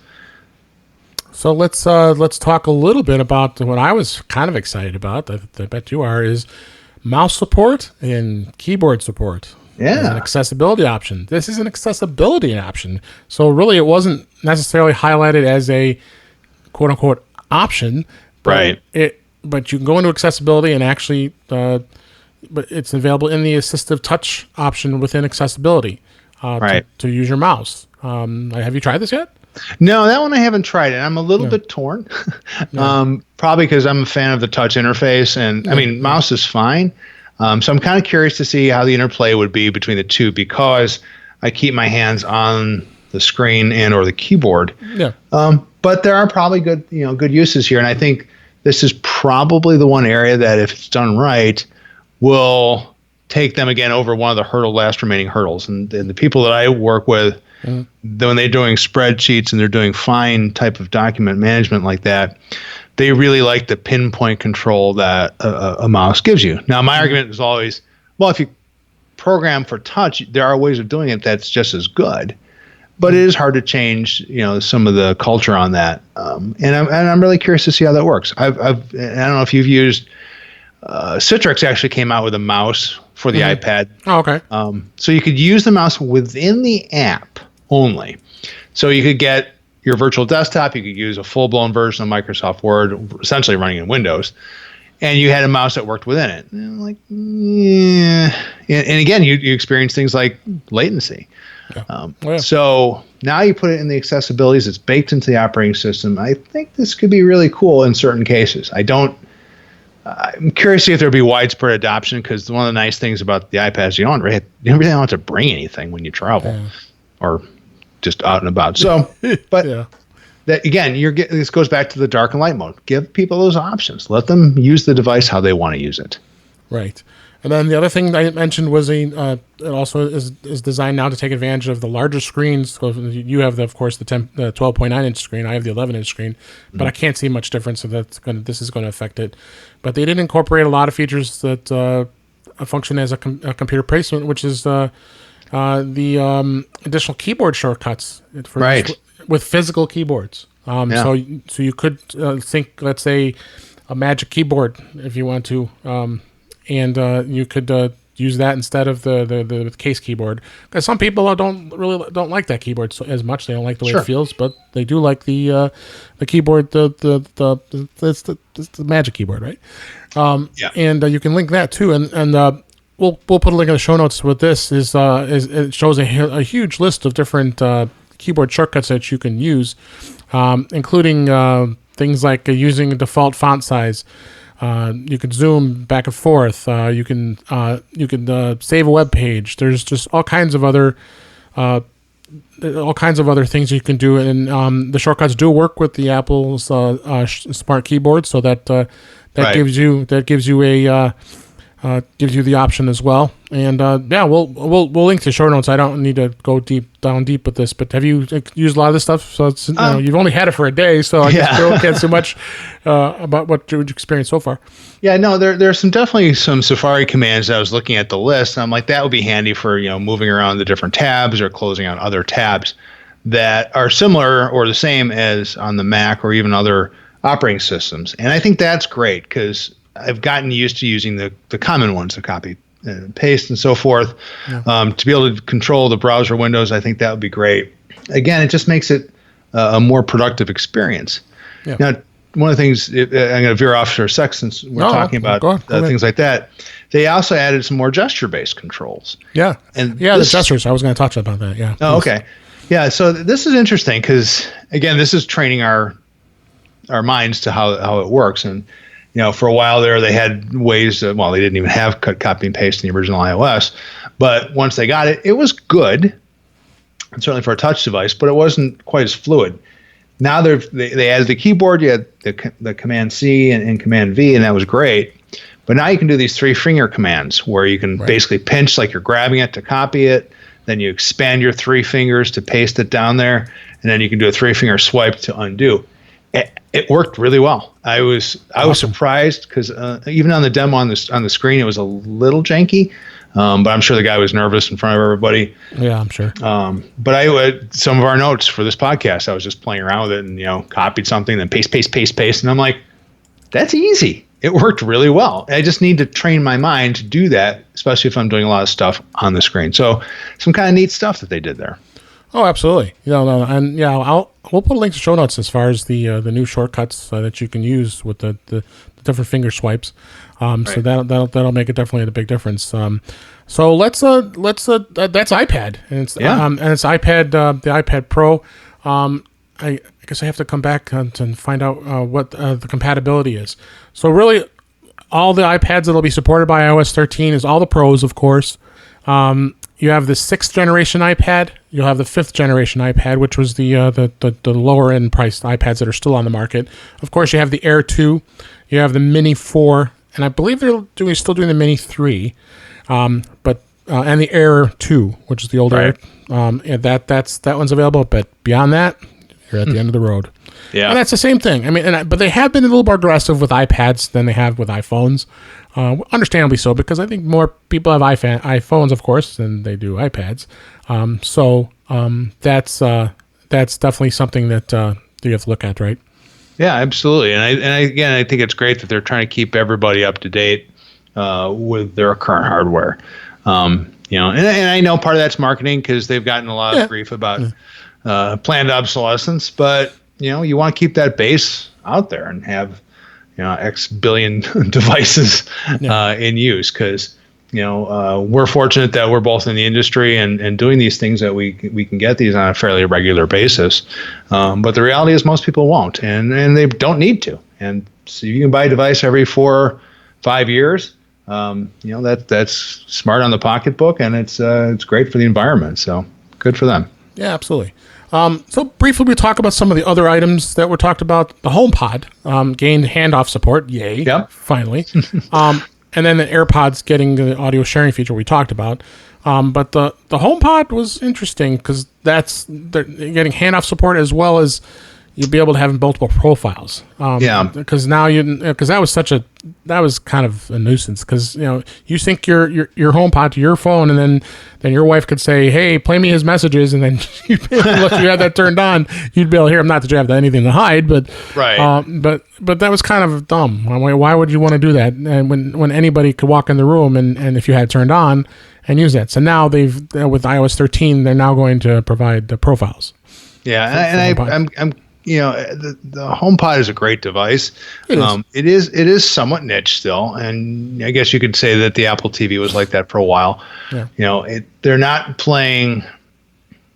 So let's talk a little bit about what I was kind of excited about. I bet you are, is mouse support and keyboard support. As an accessibility option. This is an accessibility option. So really, it wasn't necessarily highlighted as a quote unquote option. Right. But you can go into accessibility and actually, but it's available in the assistive touch option within accessibility to use your mouse. Have you tried this yet? No, that one I haven't tried, and I'm a little bit torn. Probably because I'm a fan of the touch interface, and I mean, mouse is fine. So I'm kind of curious to see how the interplay would be between the two, because I keep my hands on the screen and or the keyboard. Yeah. But there are probably good uses here, and I think this is probably the one area that, if it's done right, will take them again over one of the last remaining hurdles. And the people that I work with, when they're doing spreadsheets and they're doing fine type of document management like that, they really like the pinpoint control that a mouse gives you. Now, my argument is always, well, if you program for touch, there are ways of doing it that's just as good. But it is hard to change, some of the culture on that. And I'm really curious to see how that works. I don't know if you've used Citrix. Actually came out with a mouse for the iPad. Oh, okay. So you could use the mouse within the app only. So you could get your virtual desktop. You could use a full-blown version of Microsoft Word, essentially running in Windows, and you had a mouse that worked within it. And I'm like, yeah. And again, you experience things like latency. Yeah. So now you put it in the accessibilities. It's baked into the operating system. I think this could be really cool in certain cases. I'm curious to see if there'll be widespread adoption, because one of the nice things about the iPad is you don't really have to bring anything when you travel or just out and about. So, but that again, this goes back to the dark and light mode. Give people those options. Let them use the device how they want to use it. Right. And then the other thing I mentioned was it also is designed now to take advantage of the larger screens. So you have, of course, the 12.9-inch screen. I have the 11-inch screen, but I can't see much difference. So this is going to affect it. But they did incorporate a lot of features that function as a computer placement, which is the additional keyboard shortcuts with physical keyboards. So you could think, let's say, a Magic Keyboard if you want to. And you could use that instead of the case keyboard, because some people don't like that keyboard as much. They don't like the way it feels, but they do like the keyboard. It's the Magic Keyboard, right? And you can link that too. And we'll put a link in the show notes with this. Is it shows a huge list of different keyboard shortcuts that you can use, including things like using a default font size. You can zoom back and forth. You can save a web page. There's just all kinds of other things you can do, and the shortcuts do work with the Apple's smart keyboard, so that gives you the option as well. And we'll link to show notes. I don't need to go down deep with this, but have you used a lot of this stuff? So it's you've only had it for a day, so I guess we can't say much about what you experienced so far. Yeah, no, there's definitely some Safari commands. I was looking at the list, and I'm like, that would be handy for moving around the different tabs or closing out other tabs that are similar or the same as on the Mac or even other operating systems. And I think that's great, because I've gotten used to using the common ones, the copy and paste and so forth. To be able to control the browser windows, I think that would be great. Again, it just makes it a more productive experience. Yeah. Now, one of the things, I'm going to veer off for a sec since we're talking about things like that. They also added some more gesture-based controls. Yeah. And the gestures. I was going to talk about that. Yeah. Oh, okay. Yeah. So this is interesting, because again, this is training our minds to how it works. And for a while there, they had ways they didn't even have cut, copy, and paste in the original iOS. But once they got it, it was good, and certainly for a touch device, but it wasn't quite as fluid. Now they added the keyboard. You had the Command C and Command V, and that was great. But now you can do these 3-finger commands where you can basically pinch like you're grabbing it to copy it. Then you expand your 3 fingers to paste it down there, and then you can do a 3-finger swipe to undo. It worked really well. I was surprised, because even on the demo on the screen, it was a little janky, but I'm sure the guy was nervous in front of everybody. Yeah, I'm sure. But some of our notes for this podcast, I was just playing around with it and copied something, then paste, and I'm like, that's easy. It worked really well. I just need to train my mind to do that, especially if I'm doing a lot of stuff on the screen. So some kind of neat stuff that they did there. Oh, absolutely. And we'll put links to show notes as far as the new shortcuts that you can use with the different finger swipes. So that'll make it definitely a big difference. So let's that's iPad, and it's iPad, the iPad Pro. I guess I have to come back and find out what the compatibility is. So really, all the iPads that'll be supported by iOS 13 is all the Pros, of course. You have the 6th generation iPad. You'll have the 5th generation iPad, which was the lower end priced iPads that are still on the market. Of course, you have the Air 2. You have the Mini 4, and I believe they're still doing the Mini 3. But and the Air 2, which is the older Air. And that one's available. But beyond that, you're at the end of the road. Yeah, and that's the same thing. I mean, but they have been a little more aggressive with iPads than they have with iPhones. Understandably so, because I think more people have iPhones, of course, than they do iPads. That's definitely something that you have to look at, right? Yeah, absolutely. And I think it's great that they're trying to keep everybody up to date with their current hardware. And I know part of that's marketing because they've gotten a lot of grief about planned obsolescence, but you want to keep that base out there and have X billion devices in use, because we're fortunate that we're both in the industry and doing these things, that we can get these on a fairly regular basis. But the reality is most people won't, and they don't need to. And so you can buy a device every 4 or 5 years. That's smart on the pocketbook, and it's great for the environment. So good for them. Yeah, absolutely. So briefly, we talk about some of the other items that were talked about. The HomePod gained handoff support. Yay. Yep. Finally. And then the AirPods getting the audio sharing feature we talked about. But the HomePod was interesting because they're getting handoff support, as well as you'll be able to have multiple profiles. Because now because that was kind of a nuisance, because you sync your HomePod to your phone, and then your wife could say, "Hey, play me his messages," and then look, if you had that turned on, you'd be able to hear him. Not that you have anything to hide, but right. But that was kind of dumb. Why would you want to do that? And when anybody could walk in the room and if you had it turned on and use that. So now with iOS 13, they're now going to provide the profiles. Yeah, I'm the HomePod is a great device. It is somewhat niche still, and I guess you could say that the Apple TV was like that for a while. Yeah. They're not playing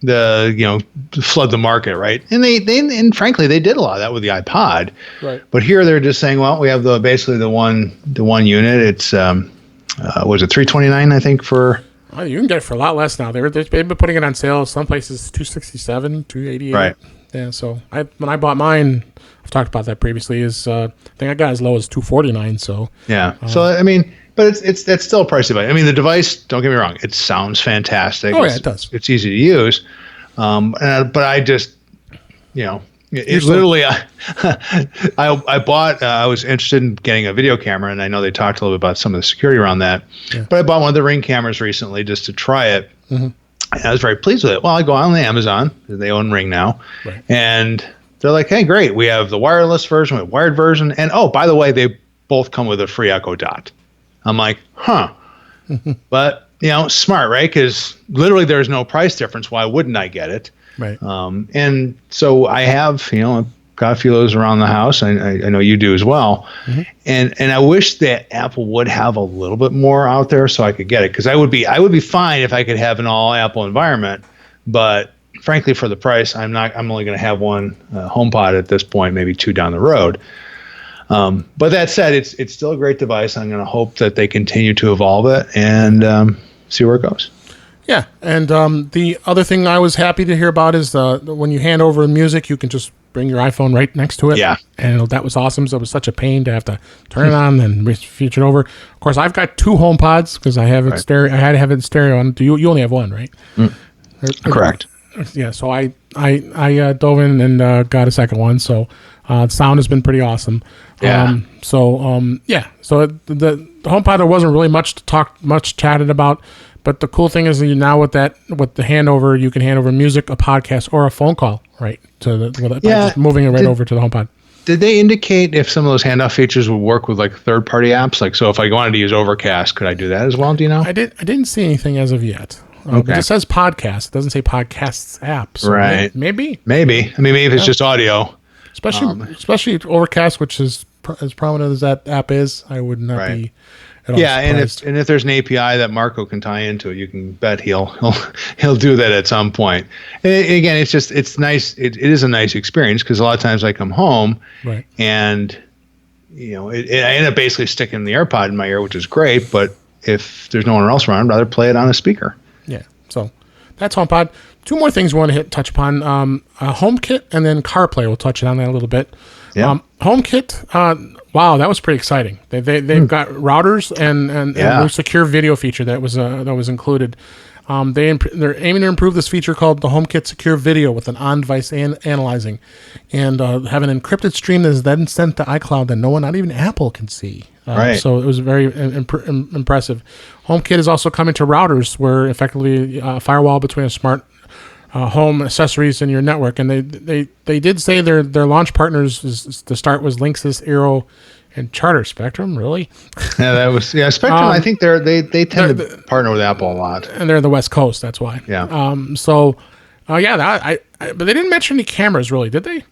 flood the market, right? And frankly, they did a lot of that with the iPod. Right. But here they're just saying, well, we have basically the one unit. It's was it $329, I think, for. Oh, you can get it for a lot less now. They've been putting it on sale. Some places $267, $288. Right. Yeah, so when I bought mine, I've talked about that previously. I think I got as low as $249. So yeah, but it's still a pricey device. I mean, the device. Don't get me wrong, it sounds fantastic. Oh yeah, it does. It's easy to use, but I just it literally. I bought. I was interested in getting a video camera, and I know they talked a little bit about some of the security around that. Yeah. But I bought one of the Ring cameras recently just to try it. Mm-hmm. And I was very pleased with it. Well, I go on Amazon. They own Ring now. Right. And they're like, hey, great. We have the wireless version, we have wired version. And, oh, by the way, they both come with a free Echo Dot. I'm like, huh. But, smart, right? Because literally there's no price difference. Why wouldn't I get it? Right. And so I have, got a few of those around the house. I know you do as well. Mm-hmm. And I wish that Apple would have a little bit more out there so I could get it, because I would be fine if I could have an all Apple environment. But frankly, for the price, I'm only going to have one HomePod at this point, maybe 2 down the road. But that said, it's still a great device. I'm going to hope that they continue to evolve it and see where it goes. Yeah, and the other thing I was happy to hear about is when you hand over music, you can just bring your iPhone right next to it. Yeah. And that was awesome. So it was such a pain to have to turn it on and reach it over. Of course, I've got 2 HomePods because I have it stereo. I had to have it in stereo. And you only have one, right? Correct. Yeah. So I dove in and got a second one. So the sound has been pretty awesome. Yeah. So the HomePod, there wasn't really much chatted about. But the cool thing is that now with the handover, you can hand over music, a podcast, or a phone call, right? By just moving it right over to the HomePod. Did they indicate if some of those handoff features would work with like third-party apps? Like, so if I wanted to use Overcast, could I do that as well? Do you know? I didn't see anything as of yet. Okay. It says podcast. It doesn't say podcasts apps. So right. Maybe. I mean, maybe if it's just audio. Especially Overcast, which is as prominent as that app is, I would not be Yeah, and if there's an API that Marco can tie into it, you can bet he'll do that at some point. And again, it's nice. It is a nice experience because a lot of times I come home, right, and I end up basically sticking the AirPod in my ear, which is great. But if there's no one else around, I'd rather play it on a speaker. Yeah. So that's HomePod. Two more things we want to touch upon: HomeKit and then CarPlay. We'll touch on that a little bit. Yeah. HomeKit. Wow, that was pretty exciting. They've got routers and a secure video feature that was included. They're aiming to improve this feature called the HomeKit Secure Video with an on-device analyzing, and have an encrypted stream that is then sent to iCloud that no one, not even Apple, can see. Right. So it was very impressive. HomeKit is also coming to routers, where effectively a firewall between a smart home accessories and your network. And they did say their launch partners to start was Linksys, Eero, and Charter Spectrum. Really? Yeah, Spectrum. I think they tend to partner with Apple a lot, and they're the West Coast. That's why. Yeah. But they didn't mention any cameras, really, did they?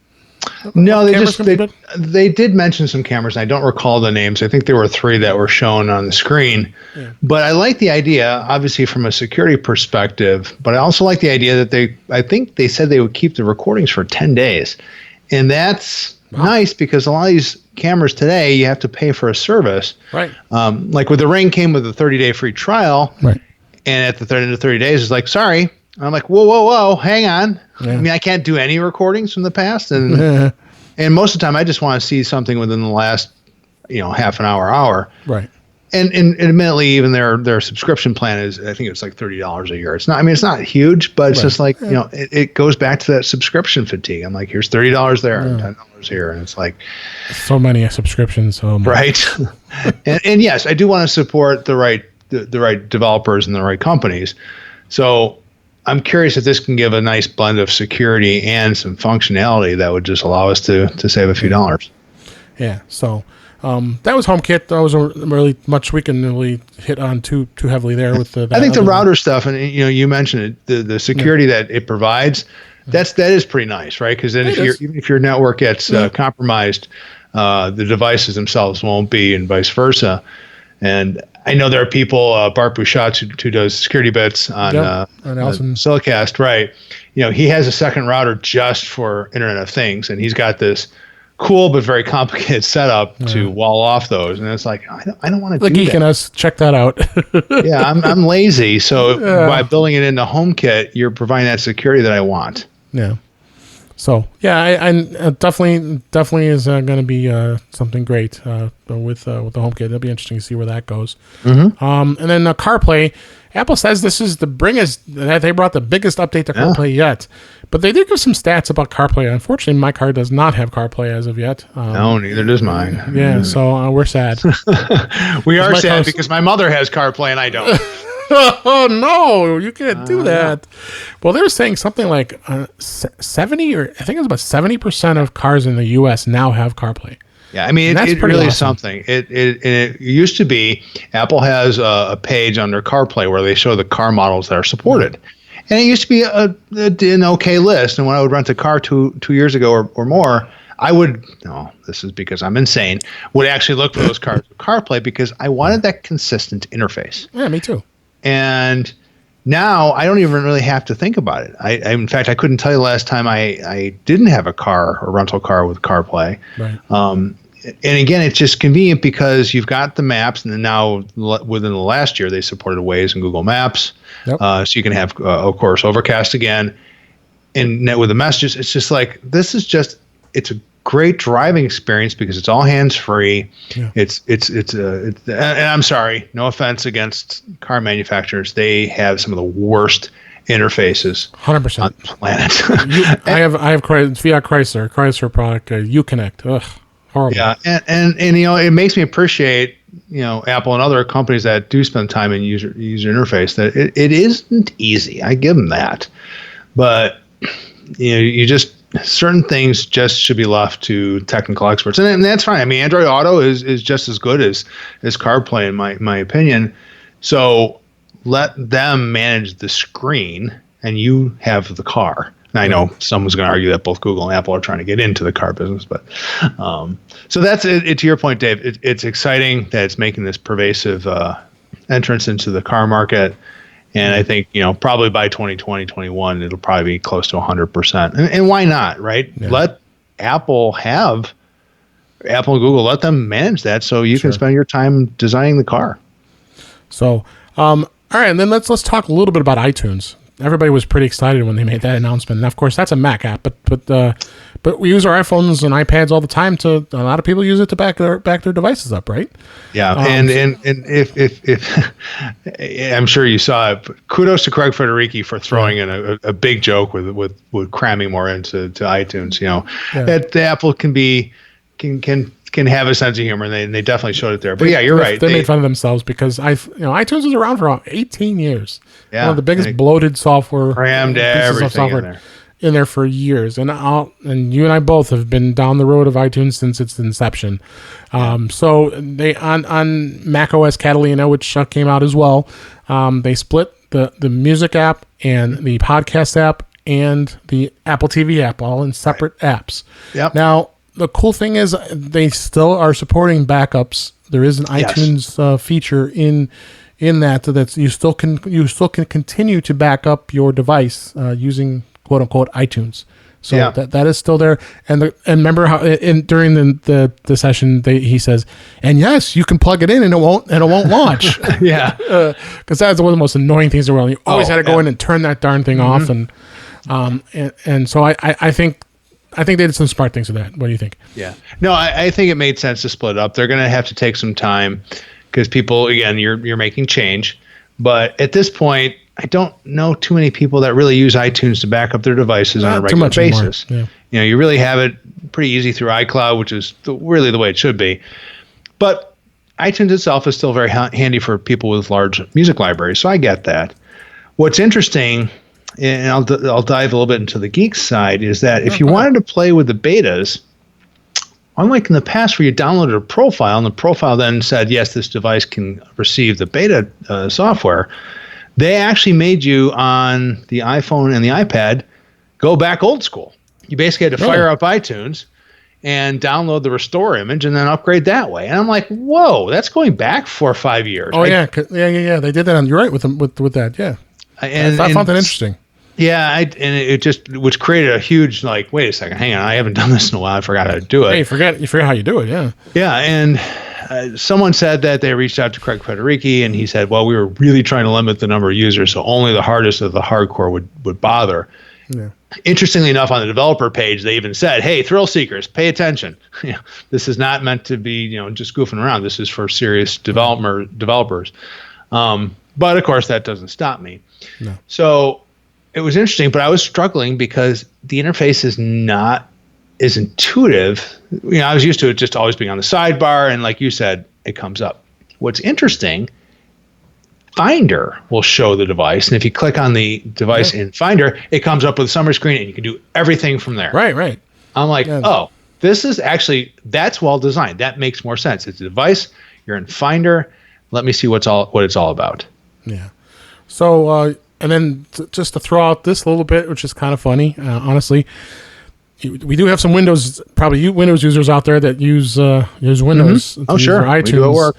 No, they did mention some cameras. And I don't recall the names. I think there were 3 that were shown on the screen. Yeah. But I like the idea, obviously from a security perspective. But I also like the idea that I think they said they would keep the recordings for 10 days, and that's nice because a lot of these cameras today you have to pay for a service. Right. Like with the Ring came with a 30-day free trial. Right. And at the end of 30 days, it's like, sorry. I'm like, whoa, hang on. Yeah. I mean, I can't do any recordings from the past, and and most of the time, I just want to see something within the last, half an hour. Right. And admittedly, even their subscription plan is, I think it's like $30 a year. It's not. I mean, it's not huge, but it's just like it goes back to that subscription fatigue. I'm like, here's $30 there, and $10 here, and it's like so many subscriptions. Right. and yes, I do want to support the right developers and the right companies. So I'm curious if this can give a nice blend of security and some functionality that would just allow us to save a few dollars. Yeah. So that was HomeKit. That was really much we can really hit on too heavily there with the. I think the router stuff, and you mentioned it, the security that it provides. That is pretty nice, right? Because then even if your network gets compromised, the devices themselves won't be, and vice versa. And I know there are people, Bart Bouchat, who does security bits on Silicast, right? He has a second router just for Internet of Things, and he's got this cool but very complicated setup to wall off those. And it's like, I don't want to do that. The geek in us, check that out. Yeah, I'm lazy. So by building it into HomeKit, you're providing that security that I want. Yeah. So I definitely is going to be something great with the HomeKit. It'll be interesting to see where that goes. Mm-hmm. And then CarPlay, Apple says this is that they brought the biggest update to CarPlay yet, but they did give some stats about CarPlay. Unfortunately, my car does not have CarPlay as of yet. No, neither does mine. Yeah, so we're sad. We are sad because my mother has CarPlay and I don't. Oh no, you can't do that. Well, they were saying something like 70, or I think it was about 70% of cars in the U.S. now have CarPlay. Yeah, I mean, it really is something. It used to be Apple has a page under CarPlay where they show the car models that are supported. And it used to be an okay list. And when I would rent a car two years ago or more, I would, this is because I'm insane, would actually look for those cars with CarPlay because I wanted that consistent interface. Yeah, me too. And now I don't even really have to think about it. In fact, I couldn't tell you the last time I didn't have a rental car with CarPlay. Right. And again, it's just convenient because you've got the maps, and then now within the last year they supported Waze and Google Maps. Yep. So you can have, of course, Overcast again. And with the messages, it's just like it's a great driving experience because it's all hands-free. Yeah. And I'm sorry, no offense against car manufacturers, they have some of the worst interfaces 100% on the planet. I have Fiat Chrysler product, Uconnect. Ugh, horrible. Yeah, and it makes me appreciate Apple and other companies that do spend time in user interface. That it isn't easy. I give them that, but you just. Certain things just should be left to technical experts, and that's fine. I mean, Android Auto is just as good as CarPlay in my opinion. So let them manage the screen, and you have the car. I know someone's going to argue that both Google and Apple are trying to get into the car business, but so that's it. To your point, Dave, it's exciting that it's making this pervasive entrance into the car market. And I think, probably by 2020, 21, it'll probably be close to 100%. And why not, right? Yeah. Let Apple and Google, let them manage that so you can spend your time designing the car. So, all right, and then let's talk a little bit about iTunes. Everybody was pretty excited when they made that announcement. And of course, that's a Mac app, but we use our iPhones and iPads all the time. A lot of people use it to back their devices up, right? Yeah, and if I'm sure you saw it. Kudos to Craig Federighi for throwing in a big joke with cramming more into iTunes. That the Apple can have a sense of humor, and they definitely showed it there. But you're right. They made fun of themselves because iTunes was around for 18 years. Yeah, one of the biggest bloated software, crammed everything in there for years. And you and I both have been down the road of iTunes since its inception. So they on macOS Catalina, which came out as well. They split the music app and the podcast app and the Apple TV app all in separate apps. Yep. Now, the cool thing is they still are supporting backups. There is an iTunes feature in that you still can continue to back up your device using quote unquote iTunes. So that is still there. And remember how during the session he says, and yes, you can plug it in and it won't launch. Because that's one of the most annoying things in the world. You always had to go in and turn that darn thing off. And so I think they did some smart things with that. What do you think? Yeah. No, I think it made sense to split up. They're going to have to take some time because people, again, you're making change. But at this point, I don't know too many people that really use iTunes to back up their devices on a regular basis. Yeah. You really have it pretty easy through iCloud, which is really the way it should be. But iTunes itself is still very handy for people with large music libraries. So I get that. What's interesting, and I'll dive a little bit into the geek side, is that if you wanted to play with the betas, unlike in the past where you downloaded a profile and the profile then said, yes, this device can receive the beta software, they actually made you on the iPhone and the iPad go back old school. You basically had to fire up iTunes and download the restore image and then upgrade that way. And I'm like, whoa, that's going back 4 or 5 years. Oh, yeah. They did that. You're right with that. Yeah. And I found that interesting. Yeah, it just, which created a huge, like, wait a second, hang on, I haven't done this in a while, I forgot how to do it. Hey, you forget how you do it, yeah. Yeah, and someone said that they reached out to Craig Federighi, and he said, well, we were really trying to limit the number of users, so only the hardest of the hardcore would bother. Yeah. Interestingly enough, on the developer page, they even said, hey, thrill seekers, pay attention. This is not meant to be, just goofing around. This is for serious developers. But, of course, that doesn't stop me. No. So it was interesting, but I was struggling because the interface is not as intuitive. I was used to it just always being on the sidebar, and like you said, it comes up. What's interesting, Finder will show the device, and if you click on the device in Finder, it comes up with a summary screen, and you can do everything from there. Right. I'm like, this is actually, that's well designed. That makes more sense. It's a device. You're in Finder. Let me see what it's all about. Yeah. So, and then just to throw out this a little bit, which is kind of funny, honestly, we do have some Windows users out there that use Windows. Oh, sure. iTunes. We do it work.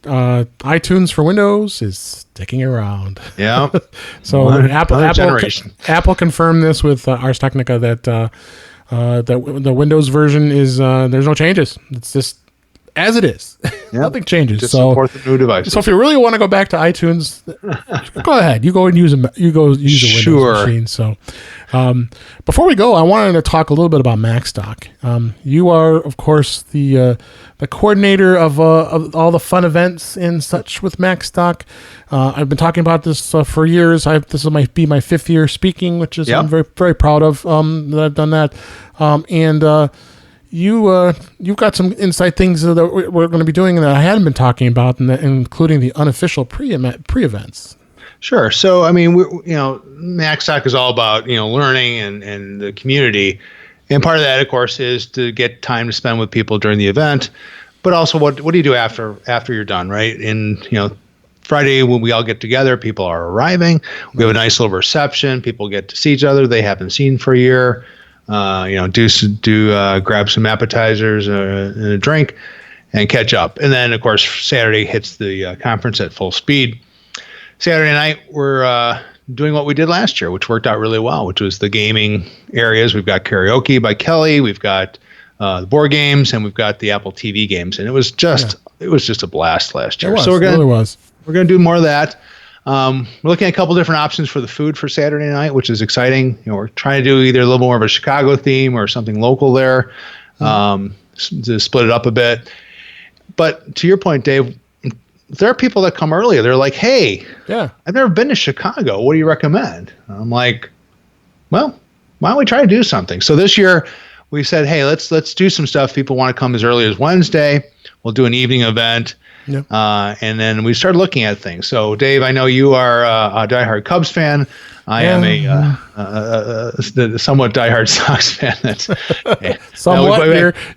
iTunes for Windows is sticking around. Yeah. So Apple confirmed this with Ars Technica that the Windows version is there's no changes. It's just as it is. Yep. Nothing changes. Just support the new devices. So if you really want to go back to iTunes, go ahead. You go and use a Windows machine. So before we go, I wanted to talk a little bit about MacStock. You are, of course, the coordinator of all the fun events and such with MacStock. I've been talking about this for years. This might be my 5th year speaking, which is I'm very, very proud of that I've done that. You've got some inside things that we're going to be doing that I hadn't been talking about, including the unofficial pre-events. Sure. So, I mean, MacStock is all about, learning and the community. And part of that, of course, is to get time to spend with people during the event. But also, what do you do after you're done, right? And, Friday when we all get together, people are arriving. We have a nice little reception. People get to see each other they haven't seen for a year. Grab some appetizers and a drink and catch up. And then, of course, Saturday hits the conference at full speed. Saturday night, we're doing what we did last year, which worked out really well, which was the gaming areas. We've got karaoke by Kelly. We've got the board games, and we've got the Apple TV games. And it was just a blast last year. So we're gonna do more of that. We're looking at a couple different options for the food for Saturday night, which is exciting. We're trying to do either a little more of a Chicago theme or something local there, to split it up a bit. But to your point, Dave, there are people that come earlier. They're like, "Hey, I've never been to Chicago. What do you recommend?" I'm like, "Well, why don't we try to do something?" So this year we said, "Hey, let's do some stuff. People want to come as early as Wednesday. We'll do an evening event." Yep. And then we started looking at things. So, Dave, I know you are a diehard Cubs fan. I am a somewhat diehard Sox fan.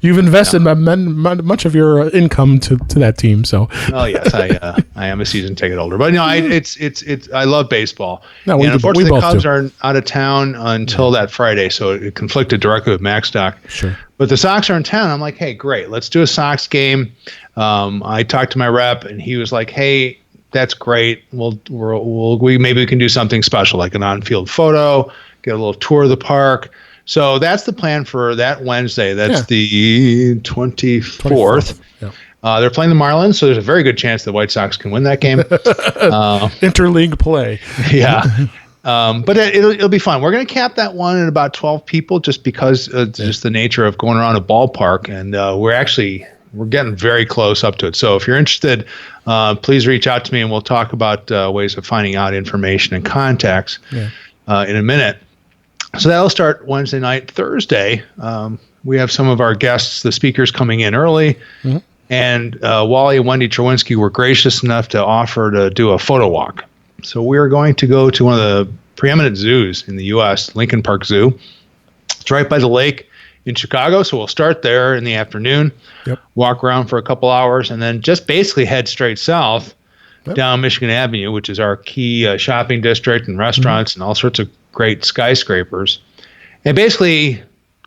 You've invested much of your income to that team. So, yes, I am a season ticket holder. But no, it's I love baseball. No, and unfortunately, the Cubs are out of town until that Friday, so it conflicted directly with MacStock. Sure. But the Sox are in town. I'm like, hey, great, let's do a Sox game. I talked to my rep, and he was like, hey, that's great. Maybe we can do something special, like an on-field photo, get a little tour of the park. So that's the plan for that Wednesday. That's the 24th. Yeah. They're playing the Marlins, so there's a very good chance the White Sox can win that game. Interleague play. Yeah. But it'll be fun. We're going to cap that one at about 12 people just because just the nature of going around a ballpark. And we're getting very close up to it. So if you're interested, please reach out to me and we'll talk about ways of finding out information and contacts in a minute. So that'll start Wednesday night. Thursday, we have some of our guests, the speakers, coming in early. Mm-hmm. And Wally and Wendy Cherwinski were gracious enough to offer to do a photo walk. So we're going to go to one of the preeminent zoos in the U.S., Lincoln Park Zoo. It's right by the lake in Chicago, so we'll start there in the afternoon, walk around for a couple hours, and then just basically head straight south down Michigan Avenue, which is our key shopping district and restaurants and all sorts of great skyscrapers, and basically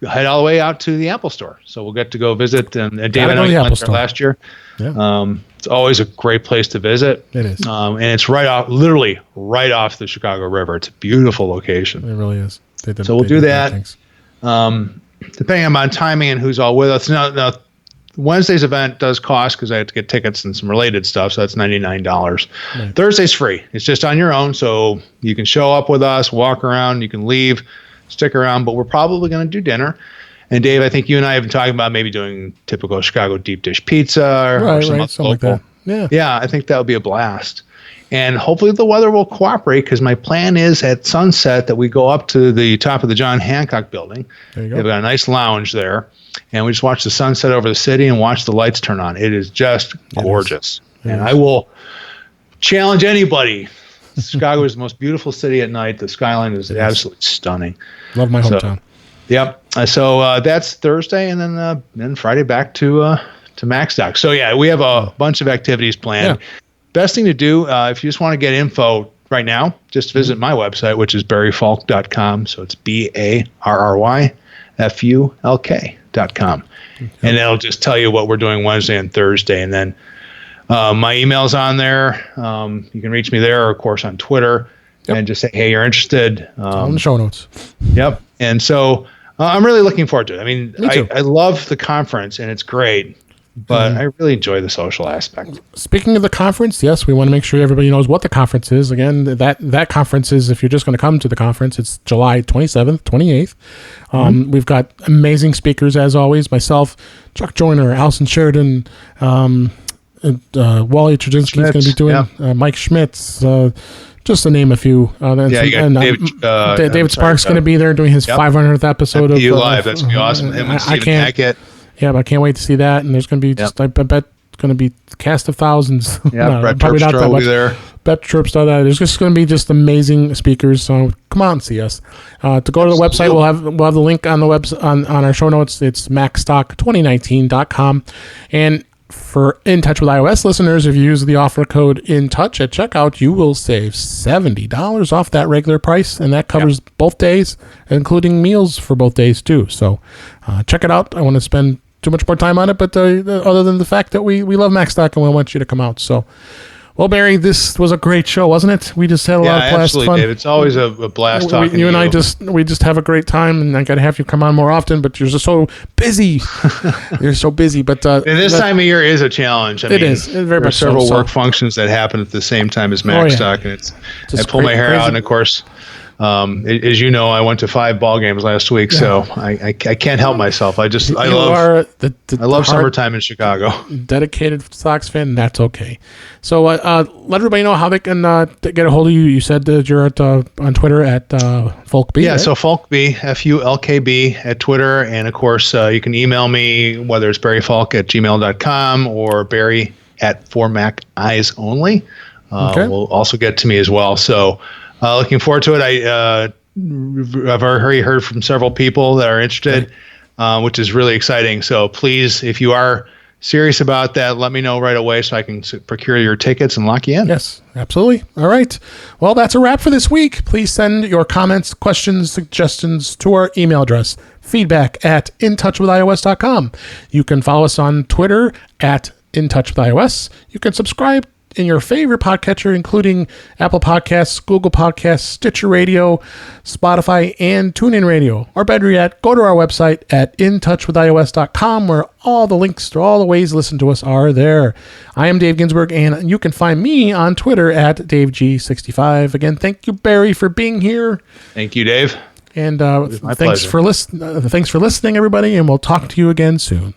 head all the way out to the Apple Store. So we'll get to go visit, and Dave and I went there last year. Yeah. It's always a great place to visit. It is. And it's literally right off the Chicago River. It's a beautiful location. It really is. So we'll do that. Depending on timing and who's all with us. Now, Wednesday's event does cost because I have to get tickets and some related stuff, so that's $99. Right. Thursday's free. It's just on your own, so you can show up with us, walk around, you can leave, stick around, but we're probably going to do dinner. And Dave, I think you and I have been talking about maybe doing typical Chicago deep dish pizza or something like that. Yeah, I think that would be a blast. And hopefully the weather will cooperate because my plan is at sunset that we go up to the top of the John Hancock building. There you go. They've got a nice lounge there. And we just watch the sunset over the city and watch the lights turn on. It is just gorgeous. And I will challenge anybody. Chicago is the most beautiful city at night. The skyline is absolutely stunning. Love my hometown. So that's Thursday, and then Friday back to MacStock. So we have a bunch of activities planned. Yeah. Best thing to do if you just want to get info right now, just visit my website, which is barryfulk.com. So it's BARRYFULK.com, and it'll just tell you what we're doing Wednesday and Thursday, and then my email's on there. You can reach me there, or of course on Twitter, and just say, hey, you're interested. On the show notes. Yep. And so I'm really looking forward to it. I mean, I love the conference, and it's great, but I really enjoy the social aspect. Speaking of the conference, yes, we want to make sure everybody knows what the conference is. Again, that conference is, if you're just going to come to the conference, it's July 27th, 28th. We've got amazing speakers, as always. Myself, Chuck Joyner, Allison Sheridan, Wally Trzynski is going to be doing, Mike Schmitz, just to name a few. David Sparks going to be there doing his 500th episode of Live. That's going to be awesome. Him and Stephen Hackett. Yeah, but I can't wait to see that. And there's going to be I bet it's going to be a cast of thousands. Yeah, Brett Terpstra will be there. Brett Terpstra. There's just going to be just amazing speakers. So come on and see us. To go to the website, we'll have the link on the on our show notes. It's macstock2019.com. And for In Touch with iOS listeners, if you use the offer code INTOUCH at checkout, you will save $70 off that regular price, and that covers both days, including meals for both days too. So check it out. I want to spend too much more time on it, but other than the fact that we love MacStock and we want you to come out. So, well, Barry, this was a great show, wasn't it? We just had a lot of blast fun. Dave. It's always a blast talking to you. You and I just have a great time, and I got to have you come on more often. But you're just so busy. You're so busy. But this time of year is a challenge. I mean, is. Very there are much several work functions that happen at the same time as MacStock, and I pull my hair out. And of course, as you know, I went to 5 ball games last week, so I can't help myself. I love summertime in Chicago. Dedicated Sox fan, and that's okay. So let everybody know how they can get a hold of you. You said that you're on Twitter at FulkB. Yeah, right? so FulkB, FULKB at Twitter, and of course you can email me, whether it's barryfulk@gmail.com or barry at For Mac Eyes Only. Will also get to me as well. So looking forward to it. I've already heard from several people that are interested, which is really exciting. So please, if you are serious about that, let me know right away so I can procure your tickets and lock you in. Yes, absolutely. All right. Well, that's a wrap for this week. Please send your comments, questions, suggestions to our email address, feedback@intouchwithios.com. You can follow us on Twitter @intouchwithios. You can subscribe in your favorite podcatcher, including Apple Podcasts, Google Podcasts, Stitcher Radio, Spotify, and TuneIn Radio. Or better yet, go to our website at intouchwithios.com, where all the links to all the ways to listen to us are there. I am Dave Ginsburg, and you can find me on Twitter at DaveG65. Again, thank you, Barry, for being here. Thank you, Dave. And thanks for listening, everybody, and we'll talk to you again soon.